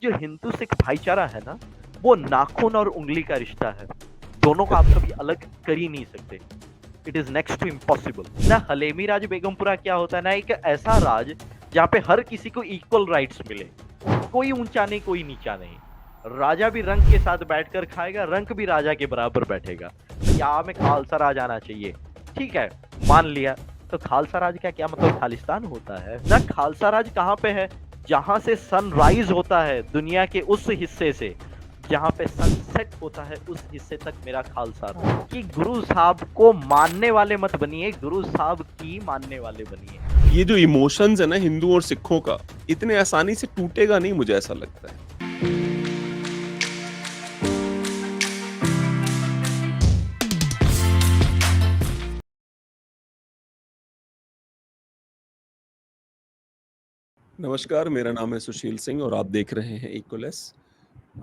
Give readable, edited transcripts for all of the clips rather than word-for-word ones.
जो हिंदू सिख भाईचारा है ना, वो नाखून और उंगली का रिश्ता है। दोनों को आप कभी अलग कर ही नहीं सकते। It is next to impossible ना। हलेमी राज बेगमपुरा क्या होता है ना, एक ऐसा राज जहाँ पे हर किसी को इक्वल राइट्स मिले, कोई ऊंचा नहीं कोई नीचा नहीं। राजा भी रंक के साथ बैठकर खाएगा, रंक भी राजा के बराबर बैठेगा। या में खालसा राज आना चाहिए, ठीक है, मान लिया। तो खालसा राज का क्या मतलब खालिस्तान होता है ना। खालसा राज कहाँ पे है, जहां से सनराइज होता है दुनिया के उस हिस्से से, जहां पे सनसेट होता है उस हिस्से तक मेरा खालसा राज। कि गुरु साहब को मानने वाले मत बनिए, गुरु साहब की मानने वाले बनिए। ये जो इमोशंस है ना हिंदुओं और सिखों का, इतने आसानी से टूटेगा नहीं, मुझे ऐसा लगता है। नमस्कार, मेरा नाम है सुशील सिंह और आप देख रहे हैं इक्वलेस।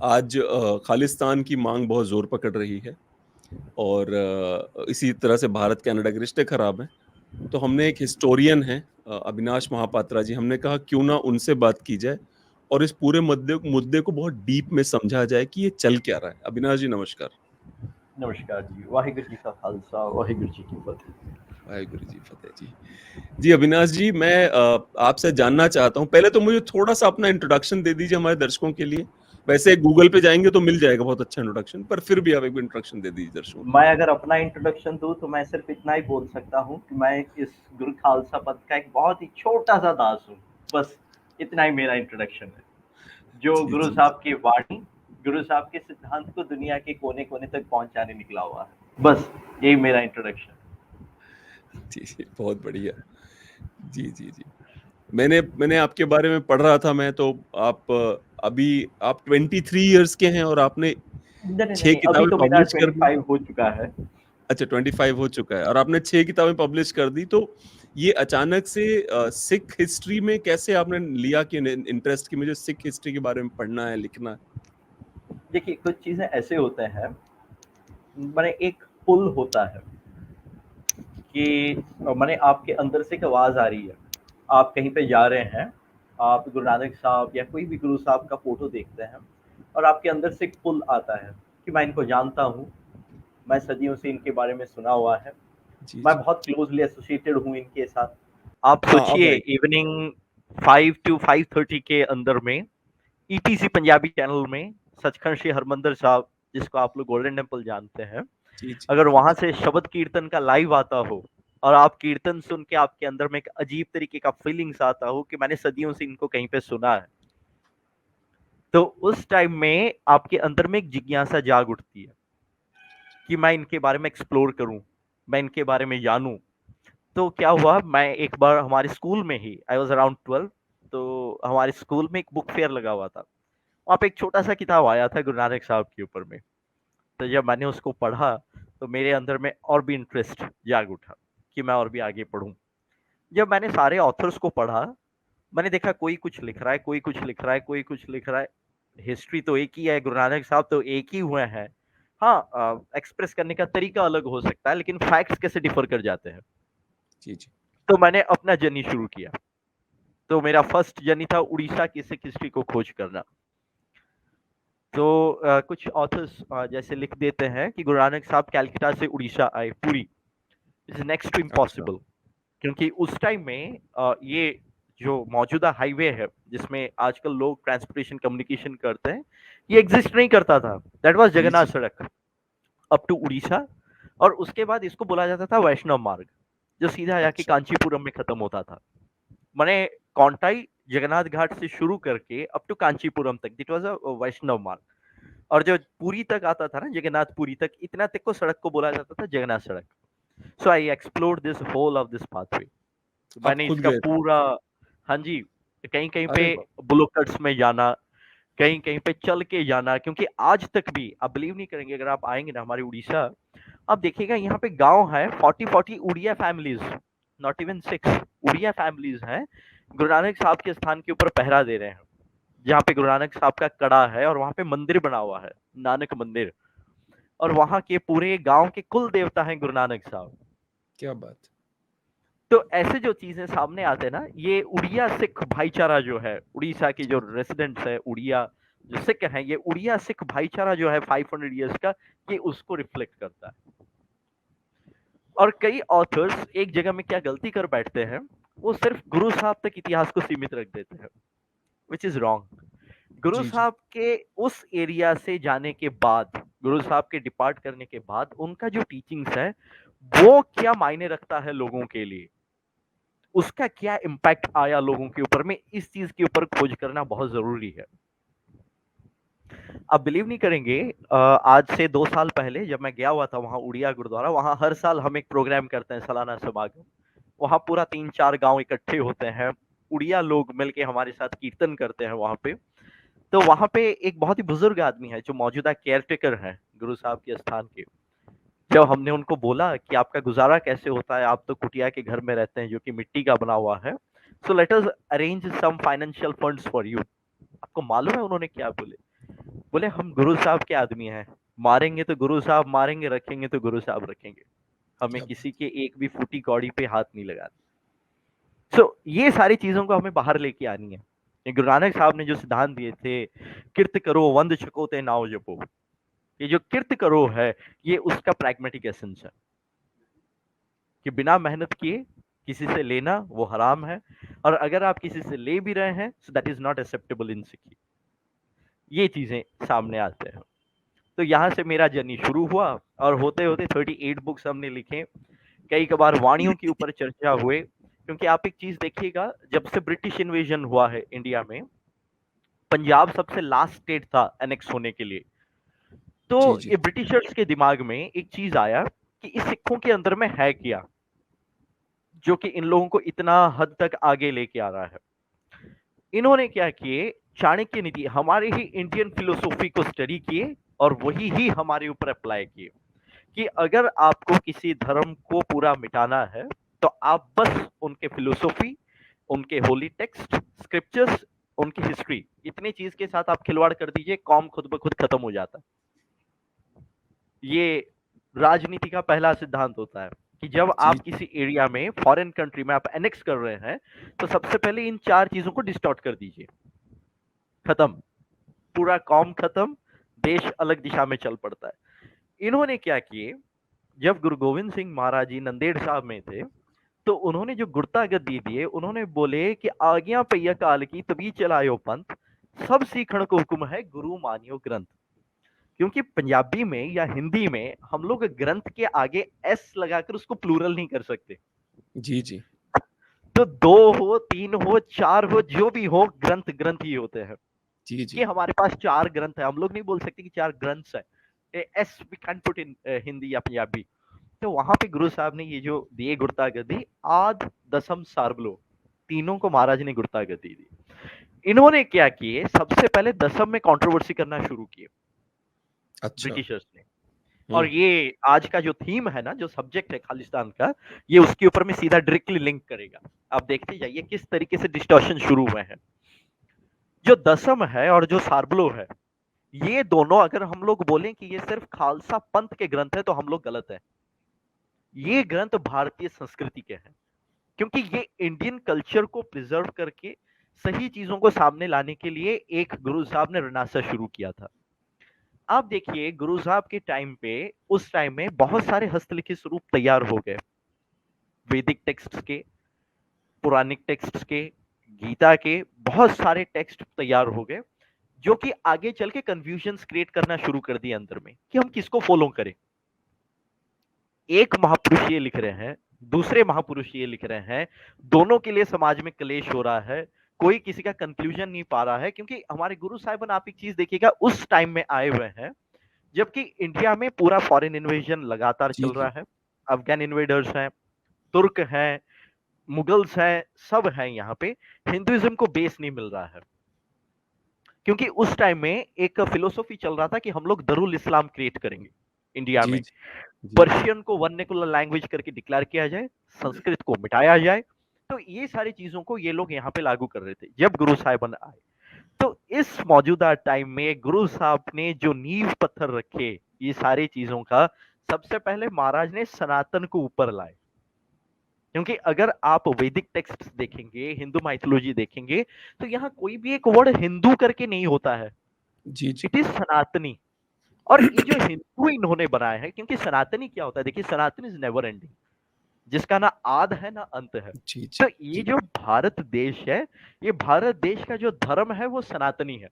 आज खालिस्तान की मांग बहुत जोर पकड़ रही है और इसी तरह से भारत कनाडा के रिश्ते खराब हैं। तो हमने एक हिस्टोरियन हैं अविनाश महापात्रा जी, हमने कहा क्यों ना उनसे बात की जाए और इस पूरे मुद्दे मुद्दे को बहुत डीप में समझा जाए कि ये चल क्या रहा है। अविनाश जी नमस्कार। नमस्कार जी, वाहिगुरु जी का खालसा वाहिगुरु जी की फतेह। वाहिगुरु जी फतेह जी। जी अविनाश जी, मैं आपसे जानना चाहता हूँ, पहले तो मुझे थोड़ा-सा अपना इंट्रोडक्शन दे दीजिए हमारे दर्शकों के लिए। वैसे गूगल पे जाएँगे तो मिल जाएगा बहुत अच्छा इंट्रोडक्शन, पर फिर भी आप एक इंट्रोडक्शन दे दीजिए दर्शकों के मैं लिए। अगर अपना इंट्रोडक्शन दूं तो मैं सिर्फ इतना ही बोल सकता हूं कि मैं इस गुरु खालसा पद का एक बहुत ही छोटा सा दास हूं। बस इतना ही मेरा इंट्रोडक्शन है। जो जी, गुरु जी, साहब की वाणी, गुरु साहब के सिद्धांत को दुनिया के कोने कोने तक पहुंचाने निकला हुआ है। बस यही मेरा इंट्रोडक्शन है। जी, जी, बहुत बढ़िया। जी, जी, जी। मैंने आपके बारे में पढ़ रहा था मैं तो आप अभी आप 23 इयर्स के हैं और आपने नहीं नहीं 6 नहीं, अभी किताबें तो मेरा पब्लिश कर दी। 25 हो चुका है। अच्छा 25 हो चुका है और आपने 6 किताबें पब्लिश कर दी, तो ये अचानक से सिख हिस्ट्री में कैसे आपने लिया कि इंटरेस्ट कि मुझे सिख हिस्ट्री के बारे में पढ़ना है, लिखना है? देखिए, कुछ चीजें ऐसे होते हैं, मैंने एक पुल होता है कि मैंने आपके अंदर से एक आवाज आ रही है, आप कहीं पे जा रहे हैं, आप गुरु नानक साहब या कोई भी गुरु साहब का फोटो देखते हैं और आपके अंदर से एक पुल आता है कि मैं इनको जानता हूँ, मैं सदियों से इनके बारे में सुना हुआ है, जी, मैं जी। बहुत क्लोजली एसोसिएटेड हूँ इनके साथ। आप हाँ, अब सोचिए, राइट। इवनिंग 5 to 5:30 के अंदर में ईटीसी पंजाबी चैनल में सचखंड श्री हरमंदर साहब, जिसको आप लोग गोल्डन टेम्पल जानते हैं, जी, जी, अगर जी। वहां से शब्द कीर्तन का लाइव आता हो और आप कीर्तन सुन के आपके अंदर में एक अजीब तरीके का फीलिंग्स आता हो कि मैंने सदियों से इनको कहीं पे सुना है, तो उस टाइम में आपके अंदर में एक जिज्ञासा जाग उठती है कि मैं इनके बारे में एक्सप्लोर करूं, मैं इनके बारे में जानूं। तो क्या हुआ, मैं एक बार हमारे स्कूल में ही, आई वॉज अराउंड 12, तो हमारे स्कूल में एक बुक फेयर लगा हुआ था। वहाँ पे एक छोटा सा किताब आया था गुरु नानक साहब के ऊपर में। तो जब मैंने उसको पढ़ा तो मेरे अंदर में और भी इंटरेस्ट जाग उठा कि मैं और भी आगे पढूं। जब मैंने सारे ऑथर्स को पढ़ा, मैंने देखा कोई कुछ लिख रहा है, कोई कुछ लिख रहा है, कोई कुछ लिख रहा है। हिस्ट्री तो एक ही है, गुरु नानक साहब तो एक ही हुए हैं। हाँ, एक्सप्रेस करने का तरीका अलग हो सकता है, लेकिन फैक्ट्स कैसे डिफर कर जाते हैं। जी, जी। तो मैंने अपना जर्नी शुरू किया। तो मेरा फर्स्ट जर्नी था उड़ीसा की सिख हिस्ट्री को खोज करना। तो कुछ ऑथर्स जैसे लिख देते हैं कि गुरु नानक साहब कैलकाटा से उड़ीसा आए, पूरी। इज नेक्स्ट टू अच्छा। इम्पॉसिबल, क्योंकि उस टाइम में ये जो मौजूदा हाईवे है जिसमें आजकल लोग ट्रांसपोर्टेशन कम्युनिकेशन करते हैं, ये एग्जिस्ट नहीं करता था। दैट वाज जी, जगन्नाथ जी। सड़क अप टू उड़ीसा। और उसके बाद इसको बोला जाता था वैष्णव मार्ग, जो सीधा जाके अच्छा। कांचीपुरम में खत्म होता था। मैंने कौंटाई जगन्नाथ घाट से शुरू करके अप टू कांचीपुरम तक, इट वाज अ वैष्णव मार्ग। और जो पुरी तक आता था ना, जगन्नाथ पुरी तक, इतना तक को सड़क को बोला जाता था जगन्नाथ सड़क। So I explore this whole of this pathway. आप मैंने खुद इसका गए थे? पूरा, हाँ जी, कहीं कहीं पे अरे वाह! बुलोकट्स में जाना, कहीं कहीं पे चल के जाना, क्योंकि आज तक भी आप बिलीव नहीं करेंगे, अगर आप आएंगे ना हमारे उड़ीसा, आप देखिएगा यहाँ पे गांव है, 40 Odia families, not even 6 Odia families हैं, गुरु नानक साहब के स्थान के ऊपर पहरा दे रहे हैं। जहाँ पे गुरु नानक साहब का कड़ा है और वहाँ पे मंदिर बना हुआ है, नानक मंदिर। और वहाँ के पूरे गांव के कुल देवता हैं गुरु नानक साहब। क्या बात! तो ऐसे जो चीजें सामने आते हैं ना, ये उड़िया सिख भाईचारा जो है, उड़ीसा की जो रेसिडेंट्स है उड़िया, जो सिख हैं, ये उड़िया सिख भाईचारा जो है 500 ईयर्स का, ये उसको रिफ्लेक्ट करता है। और कई ऑथर्स एक जगह में क्या गलती कर बैठते हैं, वो सिर्फ गुरु साहब तक इतिहास को सीमित रख देते हैं, विच इज रॉन्ग। गुरु जी, जी। साहब के उस एरिया से जाने के बाद, गुरु साहब के डिपार्ट करने के बाद उनका जो टीचिंग्स है, वो क्या मायने रखता है लोगों के लिए, उसका क्या इम्पैक्ट आया लोगों के ऊपर में, इस चीज के ऊपर खोज करना बहुत जरूरी है। आप बिलीव नहीं करेंगे, आज से 2 साल पहले जब मैं गया हुआ था वहां उड़िया गुरुद्वारा, वहां हर साल हम एक प्रोग्राम करते हैं, सालाना समागम। वहां पूरा 3-4 गांव इकट्ठे होते हैं, उड़िया लोग मिलके हमारे साथ कीर्तन करते हैं वहां पे। तो वहां पे एक बहुत ही बुजुर्ग आदमी है जो मौजूदा केयरटेकर हैं गुरु साहब के स्थान के। जब हमने उनको बोला कि आपका गुजारा कैसे होता है, आप तो कुटिया के घर में रहते हैं जो कि मिट्टी का बना हुआ है, so let us arrange some financial funds for you. आपको मालूम है उन्होंने क्या बोले? बोले हम गुरु साहब के आदमी हैं, मारेंगे तो गुरु साहब मारेंगे, रखेंगे तो गुरु साहब रखेंगे, हमें क्या किसी बात! के एक भी फूटी कौड़ी पे हाथ नहीं लगाना। सो ये सारी चीजों को हमें बाहर लेके आनी है। ये गुरु नानक साहब ने जो सिद्धांत दिए थे, किर्त करो वंद छको ते नाव जपो, ये जो किर्त करो है, ये उसका प्रैग्मेटिक एसेंस है कि बिना मेहनत किए किसी से लेना वो हराम है, और अगर आप किसी से ले भी रहे हैं, so that is not acceptable in Sikhi. ये चीजें सामने आते हैं। तो यहाँ से मेरा जर्नी शुरू हुआ, और होते होते 38 बुक्स हमने लिखे। कई कबार वाणियों के ऊपर चर्चा हुए, क्योंकि आप एक चीज देखिएगा, जब से ब्रिटिश इन्वेजन हुआ है इंडिया में, पंजाब सबसे लास्ट स्टेट था एनेक्स होने के लिए। तो जी, जी। ये ब्रिटिशर्स के दिमाग में एक चीज आया कि इस सिखों के अंदर में है क्या, जो कि इन लोगों को इतना हद तक आगे लेके आ रहा है। इन्होंने क्या किए, चाणक्य नीति, हमारे ही इंडियन फिलोसॉफी को स्टडी किए और वही ही हमारे ऊपर अप्लाई किए, कि अगर आपको किसी धर्म को पूरा मिटाना है, तो आप बस उनके फिलोसॉफी, उनके होली टेक्स्ट, स्क्रिप्चर्स, उनकी हिस्ट्री, इतनी चीज के साथ आप खिलवाड़ कर दीजिए, कौम खुद ब खुद खत्म हो जाता है। ये राजनीति का पहला सिद्धांत होता है कि जब जी, आप किसी एरिया में, फॉरेन कंट्री में आप एनेक्स कर रहे हैं, तो सबसे पहले इन 4 चीजों को डिस्टॉर्ट कर दीजिए, खत्म, पूरा कौम खत्म, देश अलग दिशा में चल पड़ता है। इन्होंने क्या किए, जब गुरु गोविंद सिंह महाराज जी नंदेड़ साहब में थे, तो उन्होंने जो गुरता गद्दी दिए, उन्होंने बोले कि आज्ञा पैया काल की तभी चलायो पंथ, सब सीखण को हुक्म है गुरु मानियो ग्रंथ। क्योंकि पंजाबी में या हिंदी में हम लोग ग्रंथ के आगे एस लगाकर उसको प्लूरल नहीं कर सकते। जी, जी। तो 2 हो, 3 हो, 4 हो, जो भी हो, ग्रंथ ग्रंथ ही होते हैं। जी, कि जी। हमारे पास 4 ग्रंथ है, हम लोग नहीं बोल सकते कि 4 ग्रंथ्स है। S V can put in Hindi या पंजाबी। तो वहां पे गुरु साहब ने ये जो दिए गुरता गद्दी, आद दसम सार्वलो, तीनों को महाराज ने गुरता गद्दी दी। इन्होंने क्या किए, सबसे पहले दसम में कंट्रोवर्सी करना शुरू किए अच्छा। ब्रिटिशर्स ने। और हुँ। ये आज का जो थीम है ना, जो सब्जेक्ट है खालिस्तान का, ये उसके ऊपर में सीधा डायरेक्टली लिंक करेगा। आप देखते जाइए किस तरीके से डिस्टॉर्शन शुरू हुए हैं। जो दसम है और जो सार्वलो है, ये दोनों अगर हम लोग बोलें कि ये सिर्फ खालसा पंथ के ग्रंथ है, तो हम लोग गलत है। ये ग्रंथ भारतीय संस्कृति के हैं, क्योंकि ये इंडियन कल्चर को प्रिजर्व करके सही चीजों को सामने लाने के लिए एक गुरु साहब ने रनासा शुरू किया था। आप देखिए गुरु साहब के टाइम पे, उस टाइम में बहुत सारे हस्तलिखित स्वरूप तैयार हो गए, वैदिक टेक्स्ट के, पुराणिक टेक्स्ट के, गीता के, बहुत सारे टेक्स्ट तैयार हो गए, जो कि आगे चल के कंफ्यूजन क्रिएट करना शुरू कर दिया अंदर में कि हम किसको फॉलो करें। एक महापुरुष ये लिख रहे हैं, दूसरे महापुरुष ये लिख रहे हैं, दोनों के लिए समाज में क्लेश हो रहा है, कोई किसी का कंक्लूजन नहीं पा रहा है। क्योंकि हमारे गुरु साहिबन, आप एक चीज देखिएगा, उस टाइम में आए हुए हैं जबकि इंडिया में पूरा फॉरेन इन्वेजन लगातार जी, चल रहा जी। है। अफगान इन्वेडर्स हैं, तुर्क हैं, मुगल्स हैं, सब हैं यहाँ पे। हिंदुइज्म को बेस नहीं मिल रहा है, क्योंकि उस टाइम में एक फिलोसॉफी चल रहा था कि हम लोग दरुल इस्लाम क्रिएट करेंगे इंडिया जी, में। जी। जी। पर्शियन को वर्निकुलर लैंग्वेज करके डिक्लेयर किया जाए, संस्कृत को मिटाया जाए। तो ये सारी चीजों को ये लोग यहाँ पे लागू कर रहे थे जब गुरु साहिबन आए। तो इस मौजूदा टाइम में गुरु साहब ने जो नींव पत्थर रखे ये सारी चीजों का, सबसे पहले महाराज ने सनातन को ऊपर लाए। क्योंकि अगर आप वैदिक टेक्स्ट देखेंगे, हिंदू माइथोलॉजी देखेंगे, तो यहाँ कोई भी एक वर्ड हिंदू करके नहीं होता है। जी, जी। इट इज सनातनी। और ये जो हिंदू इन्होंने बनाया है, क्योंकि सनातनी क्या होता है, देखिए सनातन इज नेवर एंडिंग, जिसका ना आद है ना अंत है। जी, जी, तो ये जी। जो भारत देश है, ये भारत देश का जो धर्म है वो सनातनी है।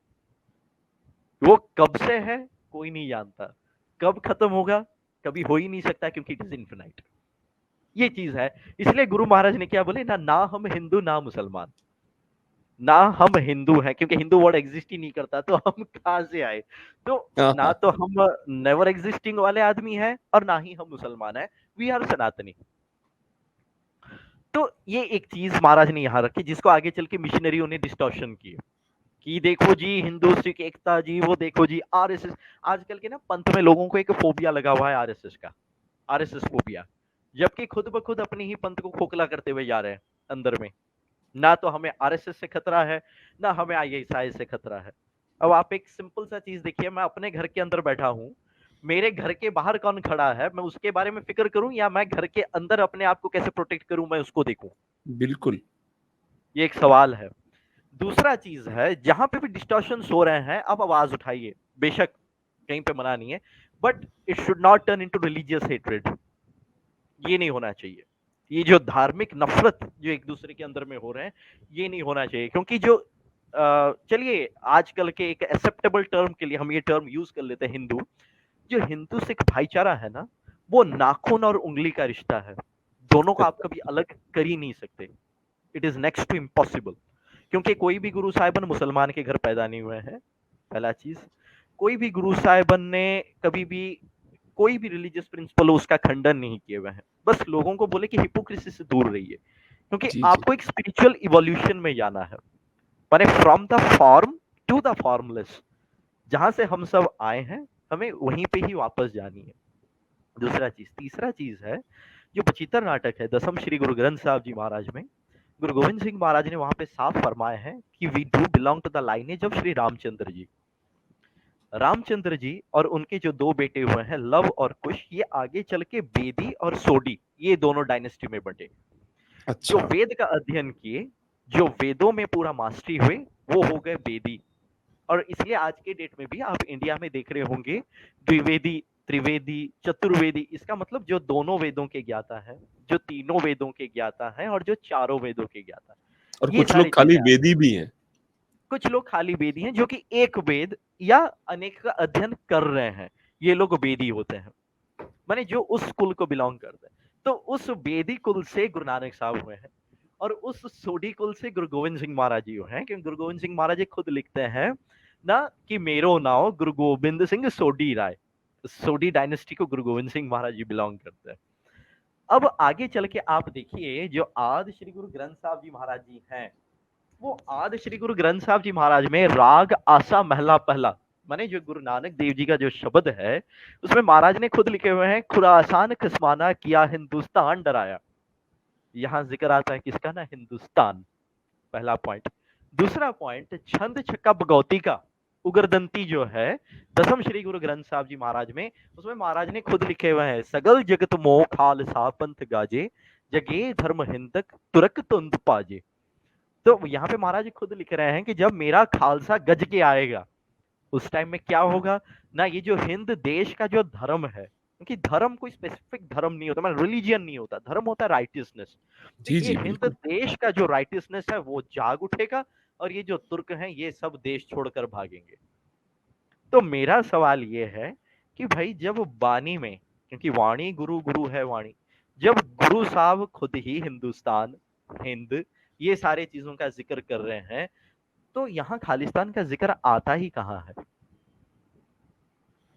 वो कब से है कोई नहीं जानता, कब खत्म होगा कभी हो ही नहीं सकता, क्योंकि इट इज इन्फिनाइट। ये चीज है। इसलिए गुरु महाराज ने क्या बोले ना, ना हम हिंदू ना मुसलमान, ना हम हिंदू हैं, क्योंकि हिंदू वर्ड एग्जिस्ट ही नहीं करता, तो हम कहां से आए। तो हाँ, ना हाँ। तो हम नेवर एग्जिस्टिंग वाले आदमी हैं और ना ही हम मुसलमान हैं, वी आर सनातनी। तो ये एक चीज महाराज ने यहाँ रखी, जिसको आगे चल के मिशनरियों ने डिस्टॉर्शन की कि देखो जी हिंदू सिख एकता जी, वो देखो जी आरएसएस। आजकल के ना पंथ में लोगों को एक फोबिया लगा हुआ है आरएसएस का, आरएसएस फोबिया। जबकि खुद ब खुद अपनी ही पंथ को खोखला करते हुए जा रहे हैं अंदर में। ना तो हमें आरएसएस से खतरा है, ना हमें आईएसआई से खतरा है। अब आप एक सिंपल सा चीज देखिए, मैं अपने घर के अंदर बैठा हूं, मेरे घर के बाहर कौन खड़ा है मैं उसके बारे में फिक्र करूं, या मैं घर के अंदर अपने आप को कैसे प्रोटेक्ट करूं मैं उसको देखूं। बिल्कुल। ये एक सवाल है। दूसरा चीज है, जहां पे भी डिस्टॉर्शन हो रहे हैं आप आवाज उठाइए, बेशक कहीं पे मना नहीं है, but it should not turn into religious hatred. ये नहीं होना चाहिए। ये जो धार्मिक नफरत जो एक दूसरे के अंदर में हो रहे हैं, ये नहीं होना चाहिए। क्योंकि जो चलिए आजकल के एक एक्सेप्टेबल टर्म के लिए हम ये टर्म यूज कर लेते हैं, हिंदू। जो हिंदू सिख भाईचारा है ना, वो नाखून और उंगली का रिश्ता है। दोनों को आप कभी अलग कर ही नहीं सकते। It is next to impossible. क्योंकि कोई भी गुरु साहिबन मुसलमान के घर पैदा नहीं हुए हैं, पहला चीज। कोई भी गुरु साहिबन ने कभी भी कोई भी रिलीजियस प्रिंसिपल हो उसका खंडन नहीं किए हुए हैं। बस लोगों को बोले कि हिपोक्रेसी से दूर रहिए, क्योंकि जी, जी। आपको एक स्पिरिचुअल इवोल्यूशन में जाना है, माने from the form to the formless. जहां से हम सब आए हैं, हमें वहीं पे ही वापस जानी है। दूसरा चीज, तीसरा चीज है, जो बचित्र नाटक है दसम श्री गुरु ग्रंथ साहब जी महाराज में, गुरु गोविंद सिंह महाराज ने वहां पे साफ फरमाया है कि we do belong to the lineage of Shri Ramchandra ji. Ramchandra ji और उनके जो दो बेटे हुए हैं लव और कुश, ये आगे चल के बेदी और सोडी, ये दोनों डायनेस्टी में बटे। जो अच्छा। वेद का अध्ययन किए, जो वेदों में पूरा मास्टरी हुए, वो हो गए बेदी। और इसलिए आज के डेट में भी आप इंडिया में देख रहे होंगे द्विवेदी, त्रिवेदी, चतुर्वेदी। इसका मतलब जो दोनों वेदों के ज्ञाता है, जो तीनों वेदों के ज्ञाता है, और जो चारों वेदों के ज्ञाता और है, ये कुछ सारी लोग खाली चीजें आती वेदी हैं। भी हैं। कुछ लोग खाली वेदी हैं जो कि एक वेद या अनेक का अध्ययन कर रहे हैं, ये लोग वेदी होते हैं, माने जो उस कुल को बिलोंग करते हैं। तो उस वेदी कुल से गुरु नानक साहब हुए हैं, और उस सोडी कुल से गुरु गोविंद सिंह महाराज जी हुए हैं। क्योंकि गुरु गोविंद सिंह महाराज जी खुद लिखते हैं ना कि मेरो नाम गुरु गोविंद सिंह सोडी राय। सोडी डायनेस्टी को गुरु गोविंद सिंह महाराज जी बिलोंग करते हैं। अब आगे चल के आप देखिए, जो आदि श्री गुरु ग्रंथ साहब जी महाराज जी हैं, वो आदि श्री गुरु ग्रंथ साहब जी महाराज में राग आसा महला पहला, माने जो गुरु नानक देव जी का जो शब्द है, उसमें महाराज ने खुद लिखे हुए हैं, खुरासान खिसमाना किया हिंदुस्तान डराया। यहां जिक्र आता है किसका ना, हिंदुस्तान, पहला पॉइंट। दूसरा पॉइंट, छंद छक्का बगौती का उग्रदंती जो है दसम श्री गुरु ग्रंथ साहब जी महाराज में, उसमें महाराज ने खुद लिखे हुए हैं, सगल जगत मोह खालसा पंथ गाजे, जगे धर्म हिंदक तुरक तुंद पाजे। तो यहाँ पे महाराज खुद लिख रहे हैं कि जब मेरा खालसा गज के आएगा, उस टाइम में क्या होगा ना, ये जो हिंद देश का जो धर्म है, क्योंकि धर्म कोई स्पेसिफिक धर्म नहीं होता, मतलब रिलीजियन नहीं होता, धर्म होता है राइटियसनेस। तो जी, ये जी, हिंद बिल्कुल। देश का जो राइटियसनेस है वो जाग उठेगा, और ये जो तुर्क हैं ये सब देश छोड़कर भागेंगे। तो मेरा सवाल ये है कि भाई जब वाणी में, क्योंकि वाणी गुरु, गुरु है वाणी, जब गुरु साहब खुद ही हिंदुस्तान, हिंद, ये सारे चीजों का जिक्र कर रहे हैं, तो यहाँ खालिस्तान का जिक्र आता ही कहाँ है।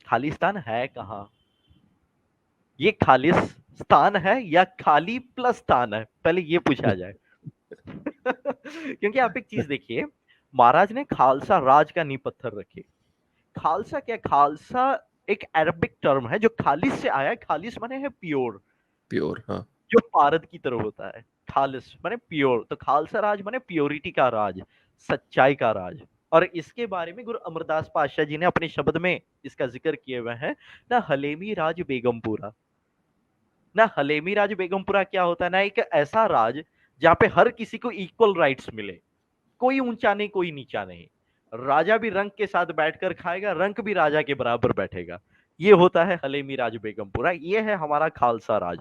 खालिस्तान है कहाँ? ये खालिस्तान है या खाली प्लस स्थान है, पहले ये पूछा जाए। क्योंकि आप एक चीज देखिए, महाराज ने खालसा राज का नींव पत्थर रखे। खालसा क्या, खालसा एक अरबिक टर्म है जो खालिस से आया है। खालिस माने है प्योर, प्योर, हाँ। जो पारद की तरह होता है। खालिस माने प्योर, तो खालसा राज माने प्योरिटी का राज, सच्चाई का राज। और इसके बारे में गुरु अमरदास पातशाह जी ने अपने शब्द में इसका जिक्र किए हुए हैं ना, हलेमी राज बेगमपुरा। ना हलेमी राज बेगमपुरा क्या होता है ना, एक ऐसा राज जहाँ पे हर किसी को इक्वल राइट्स मिले, कोई ऊंचा नहीं कोई नीचा नहीं। राजा भी रंक के साथ बैठकर खाएगा, रंक भी राजा के बराबर बैठेगा। ये होता है हलेमी राज बेगमपुरा, ये है हमारा खालसा राज।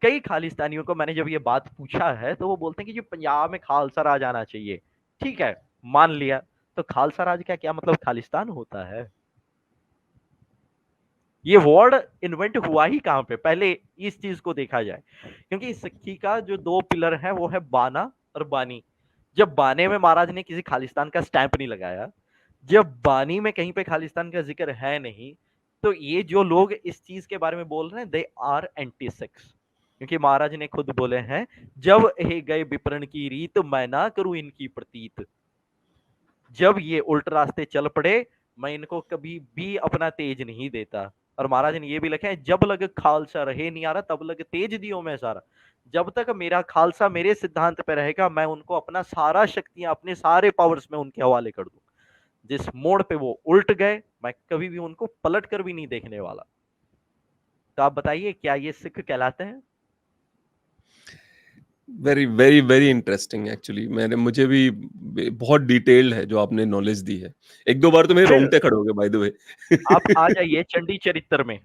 कई खालिस्तानियों को मैंने जब ये बात पूछा है तो वो बोलते हैं कि जो पंजाब में खालसा राज आना चाहिए। ठीक है, मान लिया, तो खालसा राज का क्या मतलब खालिस्तान होता है? ये वर्ड इन्वेंट हुआ ही कहां पे, पहले इस चीज को देखा जाए। क्योंकि इस सिक्की का जो दो पिलर है वो है बाना और बानी। जब बाने में महाराज ने किसी खालिस्तान का स्टैंप नहीं लगाया, जब बानी में कहीं पे खालिस्तान का जिक्र है नहीं, तो ये जो लोग इस चीज के बारे में बोल रहे हैं दे आर एंटी सेक्स। क्योंकि महाराज ने खुद बोले हैं, जब हे गए विपरण की रीत मैं ना करूं इनकी प्रतीत। जब ये उल्ट रास्ते चल पड़े मैं इनको कभी भी अपना तेज नहीं देता। और महाराज ने ये भी लिखा है, जब लग खालसा रहे नहीं आ रहा तब लग तेज दियो में सारा। जब तक मेरा खालसा मेरे सिद्धांत पे रहेगा मैं उनको अपना सारा शक्तियां अपने सारे पावर्स में उनके हवाले कर दूं। जिस मोड़ पे वो उल्ट गए मैं कभी भी उनको पलट कर भी नहीं देखने वाला। तो आप बताइए क्या ये सिख कहलाते हैं? Very very very interesting actually. मुझे भी बहुत डिटेल्ड है जो आपने नॉलेज दी है। एक दो बार तो मेरे फिर रोंगटे खड़े हो गए बाय द वे। आप आ जाइए चंडी चरित्र में।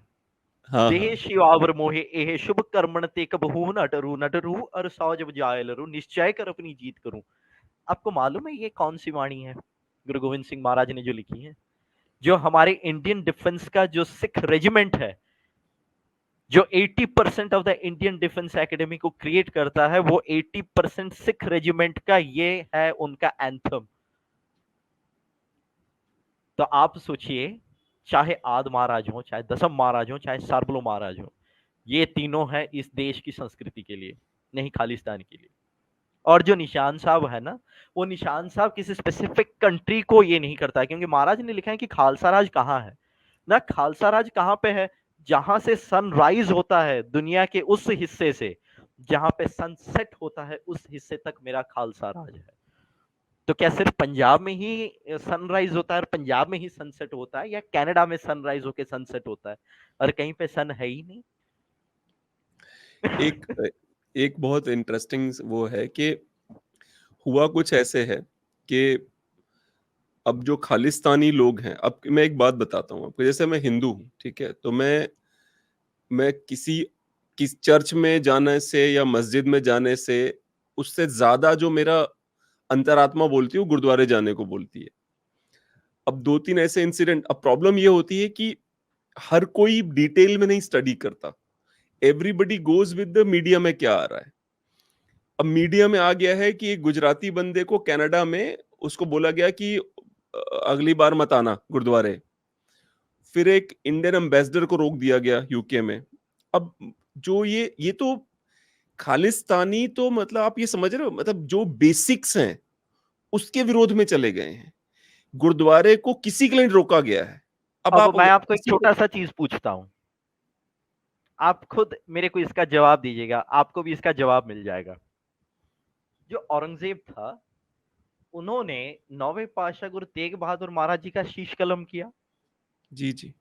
हाँ देह हाँ। शिवावर मोहे एह शुभ कर्मण ते कबहू न डरू और सौ जब जाय लरू निश्चय कर अपनी जीत करूं। आपको मालूम है ये कौन सी वाणी है गुरु गोविंद सिंह महाराज ने जो लिखी है? जो हमारे इंडियन डिफेंस का जो सिख रेजिमेंट है, जो 80% of the Indian defence academy को क्रिएट करता है, वो 80% सिख रेजिमेंट का ये है उनका एंथम। तो आप सोचिए, चाहे आद महाराज हो, चाहे दसम महाराज हो, चाहे सार्वलो महाराज हो, ये तीनों है इस देश की संस्कृति के लिए, नहीं खालिस्तान के लिए। और जो निशान साहब है ना, वो निशान साहब किसी स्पेसिफिक कंट्री को ये नहीं करता है। क्योंकि महाराज ने लिखा है कि खालसा राज कहाँ है ना, खालसा राज कहाँ पे है? जहां से सनराइज होता है दुनिया के उस हिस्से से, जहां पे सनसेट होता है उस हिस्से तक मेरा खालसा राज है। तो क्या सिर्फ पंजाब में ही सनराइज होता है और पंजाब में ही सनसेट होता है, या कनाडा में सनराइज होके सनसेट होता है और कहीं पे सन है ही नहीं? एक एक बहुत इंटरेस्टिंग वो है कि हुआ कुछ ऐसे है कि अब जो खालिस्तानी लोग हैं, अब मैं एक बात बताता हूँ आपको। जैसे मैं हिंदू हूँ, ठीक है, तो मैं किस चर्च में जाने से या मस्जिद में जाने से, उससे ज्यादा जो मेरा अंतरात्मा बोलती है वो गुरुद्वारे जाने को बोलती है। अब दो तीन ऐसे इंसिडेंट, अब प्रॉब्लम ये होती है कि हर कोई डिटेल में नहीं स्टडी करता। Everybody goes with the media में क्या आ रहा है। अब मीडिया में आ गया है कि एक गुजराती बंदे को कनाडा में उसको बोला गया कि अगली बार मत आना गुरुद्वारे। फिर एक इंडियन एम्बेसडर को रोक दिया गया यूके में। अब जो ये तो खालिस्तानी, तो मतलब आप ये समझ रहे हो, मतलब जो बेसिक्स हैं उसके विरोध में चले गए हैं। गुरुद्वारे को किसी के लिए रोका गया है। अब अब आप मैं आपको एक किसी को, छोटा सा चीज पूछता हूं, आप खुद मेरे को इसका जवाब दीजिएगा, आपको भी इसका जवाब मिल जाएगा। जो औरंगजेब था, उन्होंने नौवें पातशाह गुरु तेग बहादुर महाराज जी का शीश कलम किया, जी जी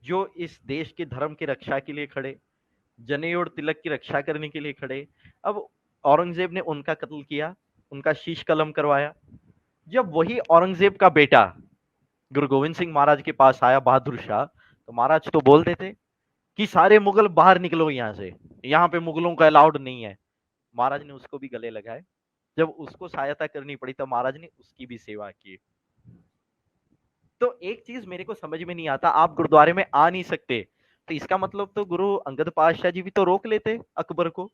जो इस देश के धर्म की रक्षा के लिए खड़े, जनेऊ और तिलक की रक्षा करने के लिए खड़े। अब औरंगजेब ने उनका कत्ल किया, उनका शीश कलम करवाया। जब वही औरंगजेब का बेटा गुरु गोविंद सिंह महाराज के पास आया, बहादुर शाह, तो महाराज तो बोल देते कि सारे मुगल बाहर निकलो यहाँ से, यहाँ पे मुगलों का अलाउड नहीं है। महाराज ने उसको भी गले लगाए। जब उसको सहायता करनी पड़ी तो महाराज ने उसकी भी सेवा की। तो एक चीज मेरे को समझ में नहीं आता, आप गुरुद्वारे में आ नहीं सकते, तो इसका मतलब तो गुरु अंगद पातशाह जी भी तो रोक लेते अकबर को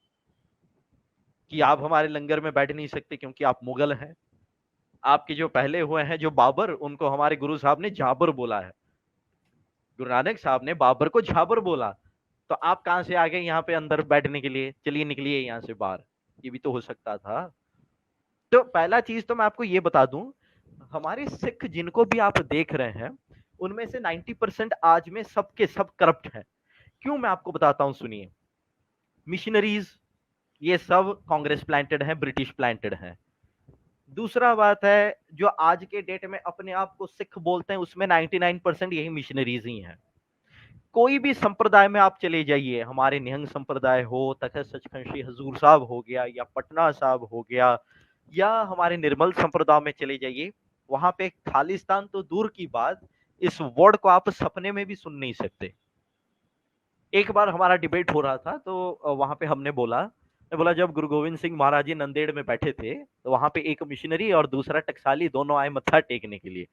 कि आप हमारे लंगर में बैठ नहीं सकते क्योंकि आप मुगल हैं। आपके जो पहले हुए हैं जो बाबर, उनको हमारे गुरु साहब ने जाबर बोला है, गुरु नानक साहब ने बाबर को झाबर बोला। तो आप कहां से आ गए यहाँ पे अंदर बैठने के लिए? चलिए निकलिए यहाँ से बाहर, ये भी तो हो सकता था। तो पहला चीज तो मैं आपको ये बता दूं, हमारे सिख जिनको भी आप देख रहे हैं, उनमें से 90% आज में सबके सब करप्ट हैं। क्यों, मैं आपको बताता हूं, सुनिए। मिशनरीज ये सब कांग्रेस प्लांटेड है, ब्रिटिश प्लांटेड है। दूसरा बात है, जो आज के डेट में अपने आप को सिख बोलते हैं, उसमें 99% यही मिशनरीज ही हैं। कोई भी संप्रदाय में आप चले जाइए, हमारे निहंग संप्रदाय हो, तखत सचखंड श्री हजूर साहब हो गया, या पटना साहब हो गया, या हमारे निर्मल संप्रदाय में चले जाइए, वहां पे खालिस्तान तो दूर की बात, इस वर्ड को आप सपने में भी सुन नहीं सकते। एक बार हमारा डिबेट हो रहा था, तो वहां पे मैं बोला जब गुरु गोविंद सिंह महाराज जी नंदेड़ में बैठे थे, तो वहां पे एक मिशनरी और दूसरा टकसाली दोनों आए मत्था टेकने के लिए,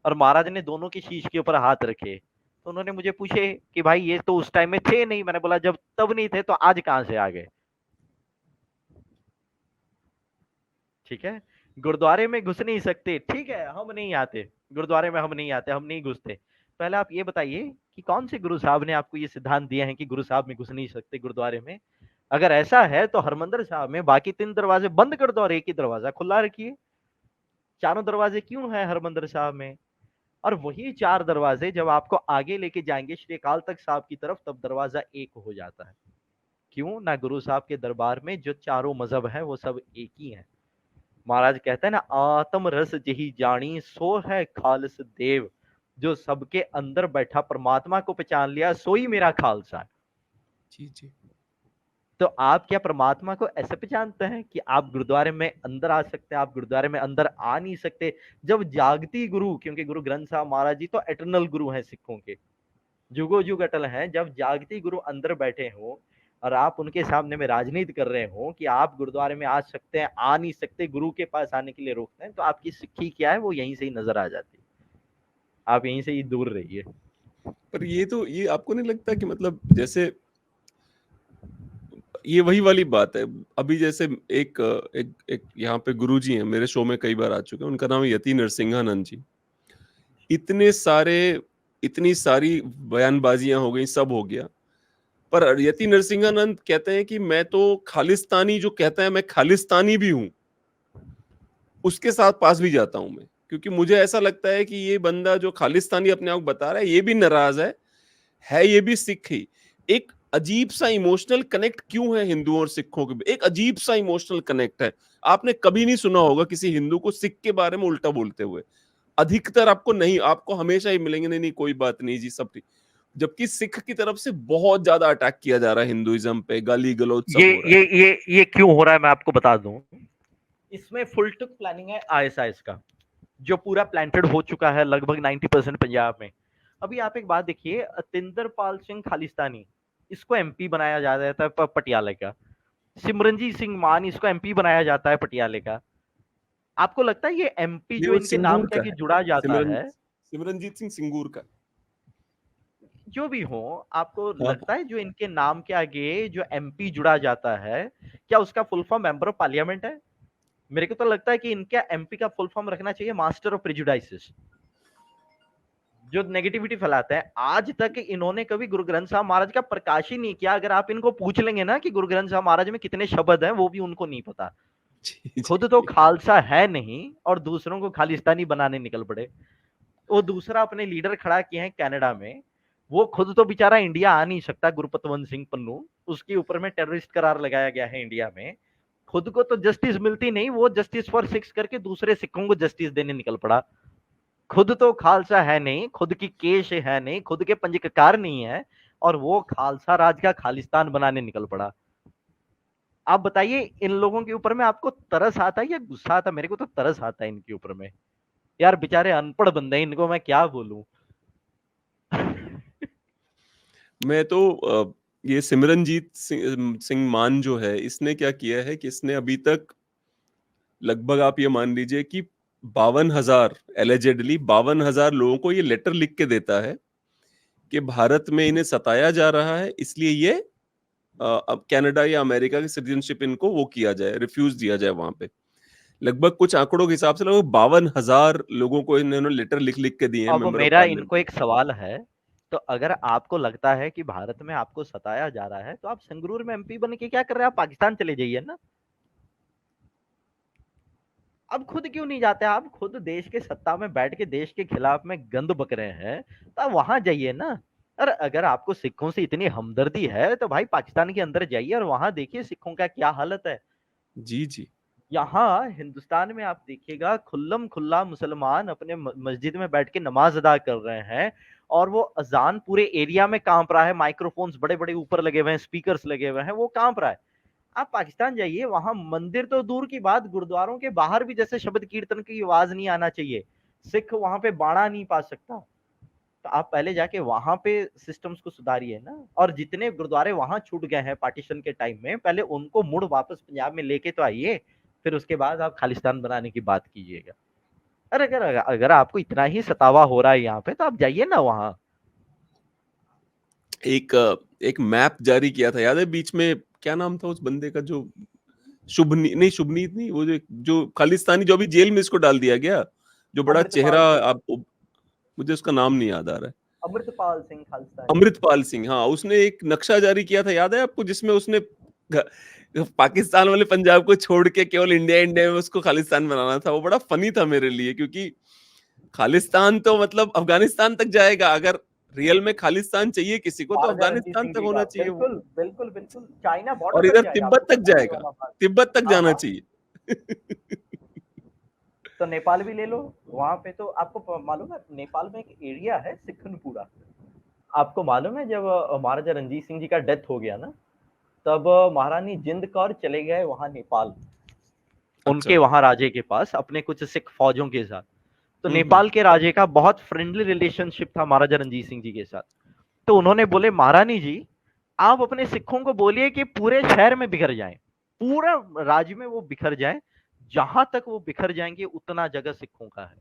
और महाराज ने दोनों की शीश के ऊपर हाथ रखे। तो उन्होंने मुझे पूछे कि भाई ये तो उस टाइम में थे नहीं। मैंने बोला जब तब नहीं थे तो आज कहां से आ गए? ठीक है, गुरुद्वारे में घुस नहीं सकते, ठीक है, हम नहीं आते गुरुद्वारे में, हम नहीं आते, हम नहीं घुसते। पहले आप ये बताइए कि कौन से गुरु साहब ने आपको ये सिद्धांत दिया है कि गुरु साहब में घुस नहीं सकते गुरुद्वारे में? अगर ऐसा है तो हरमंदिर साहब में बाकी 3 दरवाजे बंद कर दो और एक ही दरवाजा खुला रखिए। चारों दरवाजे क्यों है हरमंदिर साहब में? और वही 4 दरवाजे जब आपको आगे लेके जाएंगे श्री अकाल तख्त साहब की तरफ, तब दरवाजा एक हो जाता है। क्यों ना? गुरु साहब के दरबार में जो चारों मजहब हैं वो सब एक ही हैं। महाराज कहते हैं ना, आत्म रस जही जानी सो है खालस देव। जो सबके अंदर बैठा परमात्मा को पहचान लिया, सोई मेरा खालसा है। जी जी। तो आप क्या परमात्मा को ऐसे पहचानते हैं कि आप गुरुद्वारे में अंदर आ सकते हैं? आप गुरुद्वारे में अंदर आ नहीं सकते जब जागती गुरु, क्योंकि गुरु ग्रंथ साहब महाराज जी तो एटर्नल गुरु हैं सिखों के, जुगो जुग अटल हैं। जब जागती गुरु अंदर बैठे हो और आप उनके सामने में राजनीति कर रहे हो कि आप गुरुद्वारे में आ सकते हैं, आ नहीं सकते, गुरु के पास आने के लिए रोकते हैं, तो आपकी सिक्खी क्या है वो यहीं से ही नजर आ जाती है। आप यहीं से ही दूर रहिए। पर ये आपको नहीं लगता कि मतलब जैसे ये वही वाली बात है। अभी जैसे एक एक एक यहाँ पे गुरुजी हैं, मेरे शो में कई बार आ चुके हैं, उनका नाम है यति नरसिंहानंद जी। इतने सारे इतनी सारी बयानबाजियां हो गई, सब हो गया, पर यति नरसिंहानंद कहते हैं कि मैं तो खालिस्तानी, जो कहता है मैं खालिस्तानी भी हूं, उसके साथ पास भी जाता हूं मैं, क्योंकि मुझे ऐसा लगता है कि ये बंदा जो खालिस्तानी अपने आप को बता रहा है, ये भी नाराज है ये भी सिख ही। एक अजीब सा इमोशनल कनेक्ट क्यों है हिंदुओं और सिखों के बीच? एक अजीब सा इमोशनल कनेक्ट है। आपने कभी नहीं सुना होगा किसी हिंदू को सिख के बारे में उल्टा बोलते हुए। अधिकतर आपको नहीं, आपको हमेशा ही मिलेंगे नहीं नहीं कोई बात नहीं जी, सब ठीक। जबकि सिख की तरफ से बहुत ज्यादा अटैक किया जा रहा है हिंदुइज्म पे, गाली गलौज ये सब हो रहा है। ये ये क्यों हो रहा है मैं आपको बता दूं। इसमें फुल टुक प्लानिंग है आईएसआईएस का, जो पूरा प्लांटेड हो चुका है लगभग 90% पंजाब में। अभी आप एक बात देखिए, अतिंदरपाल सिंह खालिस्तानी, इसको एमपी बनाया जा रहा था पटियाले का। सिमरनजीत सिंह मान, इसको एमपी बनाया जाता है पटियाले का। आपको लगता है ये एमपी ये जो वो इनके नाम सिंगूर के का आगे है, जुड़ा जाता सिमरन है, सिमरनजीत सिंह सिंगूर का। जो भी हो, आपको हाँ लगता है जो इनके नाम के आगे जो एमपी जुड़ा जाता है, क्या उसका full form member of parliament है? मेरे को तो लगता है कि इनका एमपी का फुल फॉर्म रखना चाहिए मास्टर ऑफ प्रेजुडाइसिस। जो नेगेटिविटी फैलाते हैं, आज तक इन्होंने कभी गुरु ग्रंथ साहब महाराज का प्रकाश ही नहीं किया। अगर आप इनको पूछ लेंगे ना कि गुरु ग्रंथ साहब महाराज में कितने शब्द हैं, वो भी उनको नहीं पता। जी खुद तो जी। खालसा है नहीं और दूसरों को खालिस्तानी बनाने निकल पड़े। वो दूसरा अपने लीडर खड़ा किए हैं कनाडा में, वो खुद तो बेचारा इंडिया आ नहीं सकता, गुरपतवंत सिंह पन्नू, उसके ऊपर में टेररिस्ट करार लगाया गया है इंडिया में। खुद को तो जस्टिस मिलती नहीं, वो जस्टिस फॉर सिक्स करके दूसरे सिखों को जस्टिस देने निकल पड़ा। खुद तो खालसा है नहीं, खुद की केश है नहीं, खुद के पंजीकार नहीं है, और वो खालसा राज का खालिस्तान बनाने निकल पड़ा। आप बताइए इन लोगों के ऊपर में आपको तरस आता है या गुस्सा आता है? मेरे को तो तरस आता है इनके ऊपर में। यार बेचारे अनपढ़ बंदे, इनको मैं क्या बोलूं। मैं तो ये सिमरनजीत सिंह मान जो है, इसने क्या किया है कि इसने अभी तक लगभग आप ये मान लीजिए कि 52,000, एलिजेडली 52,000 लोगों को ये लेटर लिख के देता है कि भारत में इन्हें सताया जा रहा है, इसलिए ये अब कनाडा या अमेरिका की सिटीजनशिप इनको वो किया जाए, रिफ्यूज दिया जाए वहां पे। लगभग कुछ आंकड़ों के हिसाब से लगभग 52,000 लोगों को इन्होंने लेटर लिख लिख के दिए हैं, अब मेंबर ऑफ मेरा पार्लियामेंट। इनको एक सवाल है, तो अगर आपको लगता है कि भारत में आपको सताया जा रहा है, तो आप संगरूर में एमपी बन के क्या कर रहे हैं? आप पाकिस्तान चले जाइए ना। अब खुद क्यों नहीं जाते? आप खुद देश के सत्ता में बैठ के देश के खिलाफ में गंद बक रहे हैं, तो आप वहां जाइए ना। और अगर आपको सिखों से इतनी हमदर्दी है तो भाई पाकिस्तान के अंदर जाइए और वहां देखिए सिखों का क्या हालत है। जी जी। यहाँ हिंदुस्तान में आप देखिएगा, खुल्लम खुल्ला मुसलमान अपने मस्जिद में बैठ के नमाज अदा कर रहे हैं, और वो अजान पूरे एरिया में कांप रहा है। माइक्रोफोन्स बड़े बड़े ऊपर लगे हुए हैं, स्पीकर्स लगे हुए हैं, वो कांप रहा है। आप पाकिस्तान जाइए, वहां मंदिर तो दूर की बात, गुरुद्वारों के बाहर भी जैसे शब्द कीर्तन की आवाज नहीं आना चाहिए। सिख वहां पे बाड़ा नहीं पा सकता, तो आप पहले जाके वहां पे सिस्टम्स को सुधारिए ना। और जितने गुरुद्वारे वहां छूट गए हैं पार्टीशन के टाइम में, पहले उनको मुड़ वापस पंजाब में लेके तो आइए, फिर उसके बाद आप खालिस्तान बनाने की बात कीजिएगा। अरे अगर अगर आपको इतना ही सतावा हो रहा है यहाँ पे, तो आप जाइए ना वहां। एक एक मैप जारी किया था, याद है बीच में? क्या नाम था उस बंदे का जो शुभनीत नहीं, वो जो खालिस्तानी, जो अभी जेल में इसको डाल दिया गया, जो बड़ा चेहरा, अमृतपाल सिंह। आप मुझे उसका नाम नहीं याद आ रहा है। अमृतपाल सिंह खालिस्तानी। अमृतपाल सिंह, हाँ, उसने एक नक्शा जारी किया था, याद है आपको? जिसमें उसने पाकिस्तान वाले पंजाब को छोड़ के केवल इंडिया इंडिया में उसको खालिस्तान बनाना था। वो बड़ा फनी था मेरे लिए, क्योंकि खालिस्तान तो मतलब अफगानिस्तान तक जाएगा। अगर रियल में खालिस्तान चाहिए किसी को, तो महाराजा रणजीत अफगानिस्तान सिंह तक जी का, होना चाहिए वो। बिल्कुल बिल्कुल बिल्कुल, चाइना बॉर्डर और तक इधर जाएगा, तिब्बत आपको तक पता है ये जाएगा, वाला बात। तिब्बत तक हाँ जाना हाँ। चाहिए। तो नेपाल भी ले लो, वहां पे तो आपको मालूम है, नेपाल में एक एरिया है सिखनपुरा। आपको मालूम है जब महाराजा रणजीत सिंह जी का डेथ हो गया ना, तब महारानी जिंद कौर चले गए वहां नेपाल, अच्छा। उनके वहां राजे के पास अपने कुछ सिख फौजों के साथ। तो हम्म। नेपाल के राजे का बहुत फ्रेंडली रिलेशनशिप था महाराजा रणजीत सिंह जी के साथ। तो उन्होंने बोले, महारानी जी आप अपने सिखों को बोलिए कि पूरे शहर में बिखर जाएं, पूरा राज्य में वो बिखर जाएं, जहां तक वो बिखर जाएंगे उतना जगह सिखों का है।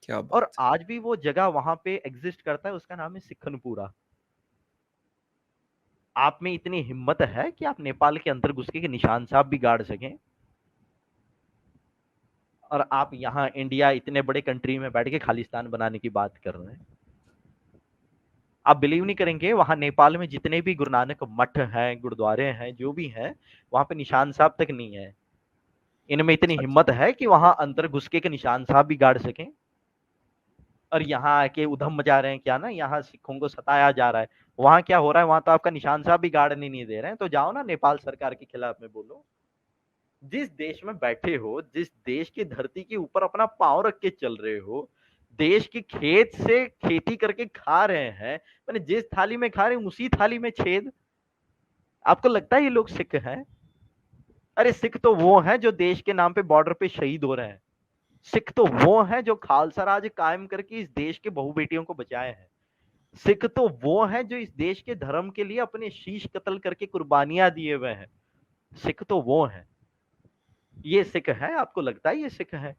क्या और बात आज भी वो जगह वहां पे एग्जिस्ट करता है, उसका नाम है सिखनपुरा। आप में इतनी हिम्मत है कि आप नेपाल के अंदर घुस के निशान साहब भी गाड़ सकें, और आप यहाँ इंडिया इतने बड़े कंट्री में बैठ के खालिस्तान बनाने की बात कर रहे हैं। आप बिलीव नहीं करेंगे, वहां नेपाल में जितने भी गुरु नानक मठ हैं, गुरुद्वारे हैं, जो भी हैं, वहां पे निशान साहब तक नहीं है। इनमें इतनी है। हिम्मत है कि वहां अंदर घुस के निशान साहब भी गाड़ सकें, और यहाँ आके उधम मचा रहे हैं क्या ना, यहाँ सिखों को सताया जा रहा है। वहां क्या हो रहा है, वहां तो आपका निशान साहब भी गाड़ने नहीं दे रहे हैं। तो जाओ ना नेपाल सरकार के खिलाफ में बोलो। जिस देश में बैठे हो, जिस देश की धरती के ऊपर अपना पांव रख के चल रहे हो, देश की खेत से खेती करके खा रहे हैं, मैंने जिस थाली में खा रहे हैं उसी थाली में छेद। आपको लगता है ये लोग सिख हैं? अरे सिख तो वो हैं जो देश के नाम पे बॉर्डर पे शहीद हो रहे हैं। सिख तो वो हैं जो खालसा राज कायम करके इस देश के बहु बेटियों को बचाए हैं। सिख तो वो हैं जो इस देश के धर्म के लिए अपने शीश कत्ल करके कुर्बानियां दिए हुए हैं। सिख तो वो हैं। ये सिख है? आपको लगता है ये सिख है?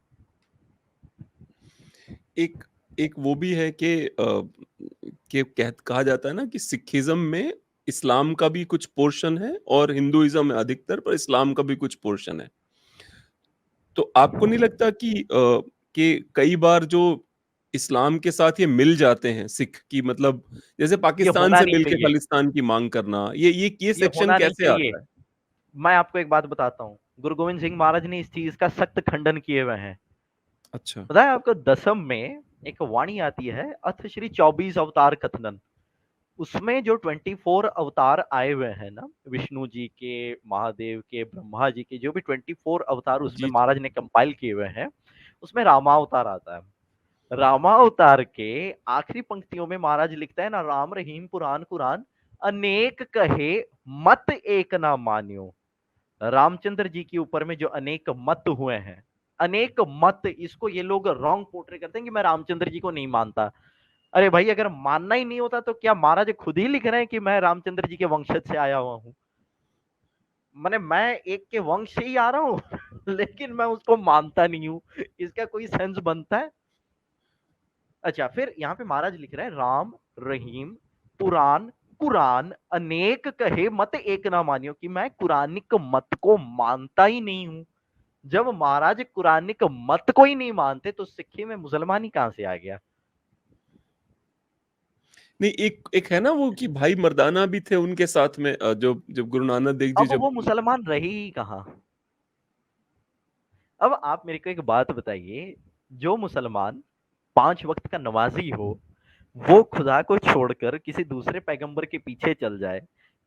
एक एक वो भी है कि कहा जाता है ना कि सिखिज्म में इस्लाम का भी कुछ पोर्शन है, और हिंदुइज्म में अधिकतर, पर इस्लाम का भी कुछ पोर्शन है। तो आपको नहीं लगता कि कई बार जो इस्लाम के साथ ये मिल जाते हैं सिख, की मतलब जैसे ये पाकिस्तान होना से नहीं मिलके चाहिए। खालिस्तान की मांग करना, ये ये सेक्शन होना नहीं कैसे चाहिए। आता है? मैं आपको एक बात बताता हूँ, गुरु गोविंद सिंह महाराज ने इस चीज का सख्त खंडन किए हुए हैं। अच्छा। पता है आपको, दसम में एक वाणी आती है, अथ श्री 24 अवतार कथनन। उसमें जो 24 अवतार आए हुए हैं ना, विष्णु जी के, महादेव के, ब्रह्मा जी के, जो भी 24 अवतार उसमें जी जी। महाराज ने कंपाइल किए हुए हैं, उसमें रामावतार आता है। रामावतार के आखिरी पंक्तियों में महाराज लिखता है ना, राम रहीम पुराण कुरान अनेक कहे मत एक ना मान्यो। रामचंद्र जी के ऊपर में जो अनेक मत हुए हैं, अनेक मत, इसको ये लोग रॉन्ग पोर्ट्रे करते हैं कि मैं रामचंद्र जी को नहीं मानता। अरे भाई, अगर मानना ही नहीं होता तो क्या महाराज खुद ही लिख रहे हैं कि मैं रामचंद्र जी के वंशज से आया हुआ हूं? मैंने, मैं एक के वंश से ही आ रहा हूं लेकिन मैं उसको मानता नहीं हूं, इसका कोई सेंस बनता है? अच्छा, फिर यहाँ पे महाराज लिख रहे हैं, राम रहीम पुराण कुरान अनेक कहे मत एक ना मानियो, कि मैं कुरानिक मत को मानता ही नहीं हूं। जब महाराज कुरानिक मत को ही नहीं मानते, तो सिक्खी में मुसलमानी कहां से आ गया? नहीं, एक एक है ना वो कि भाई मर्दाना भी थे उनके साथ में, जो जब गुरु नानक देव जी अब जब। वो मुसलमान रहे ही कहां? अब आप मेरे को एक बात बताइए, जो मुसलमान 5 वक्त का नमाजी हो, वो खुदा को छोड़कर किसी दूसरे पैगंबर के पीछे चल जाए,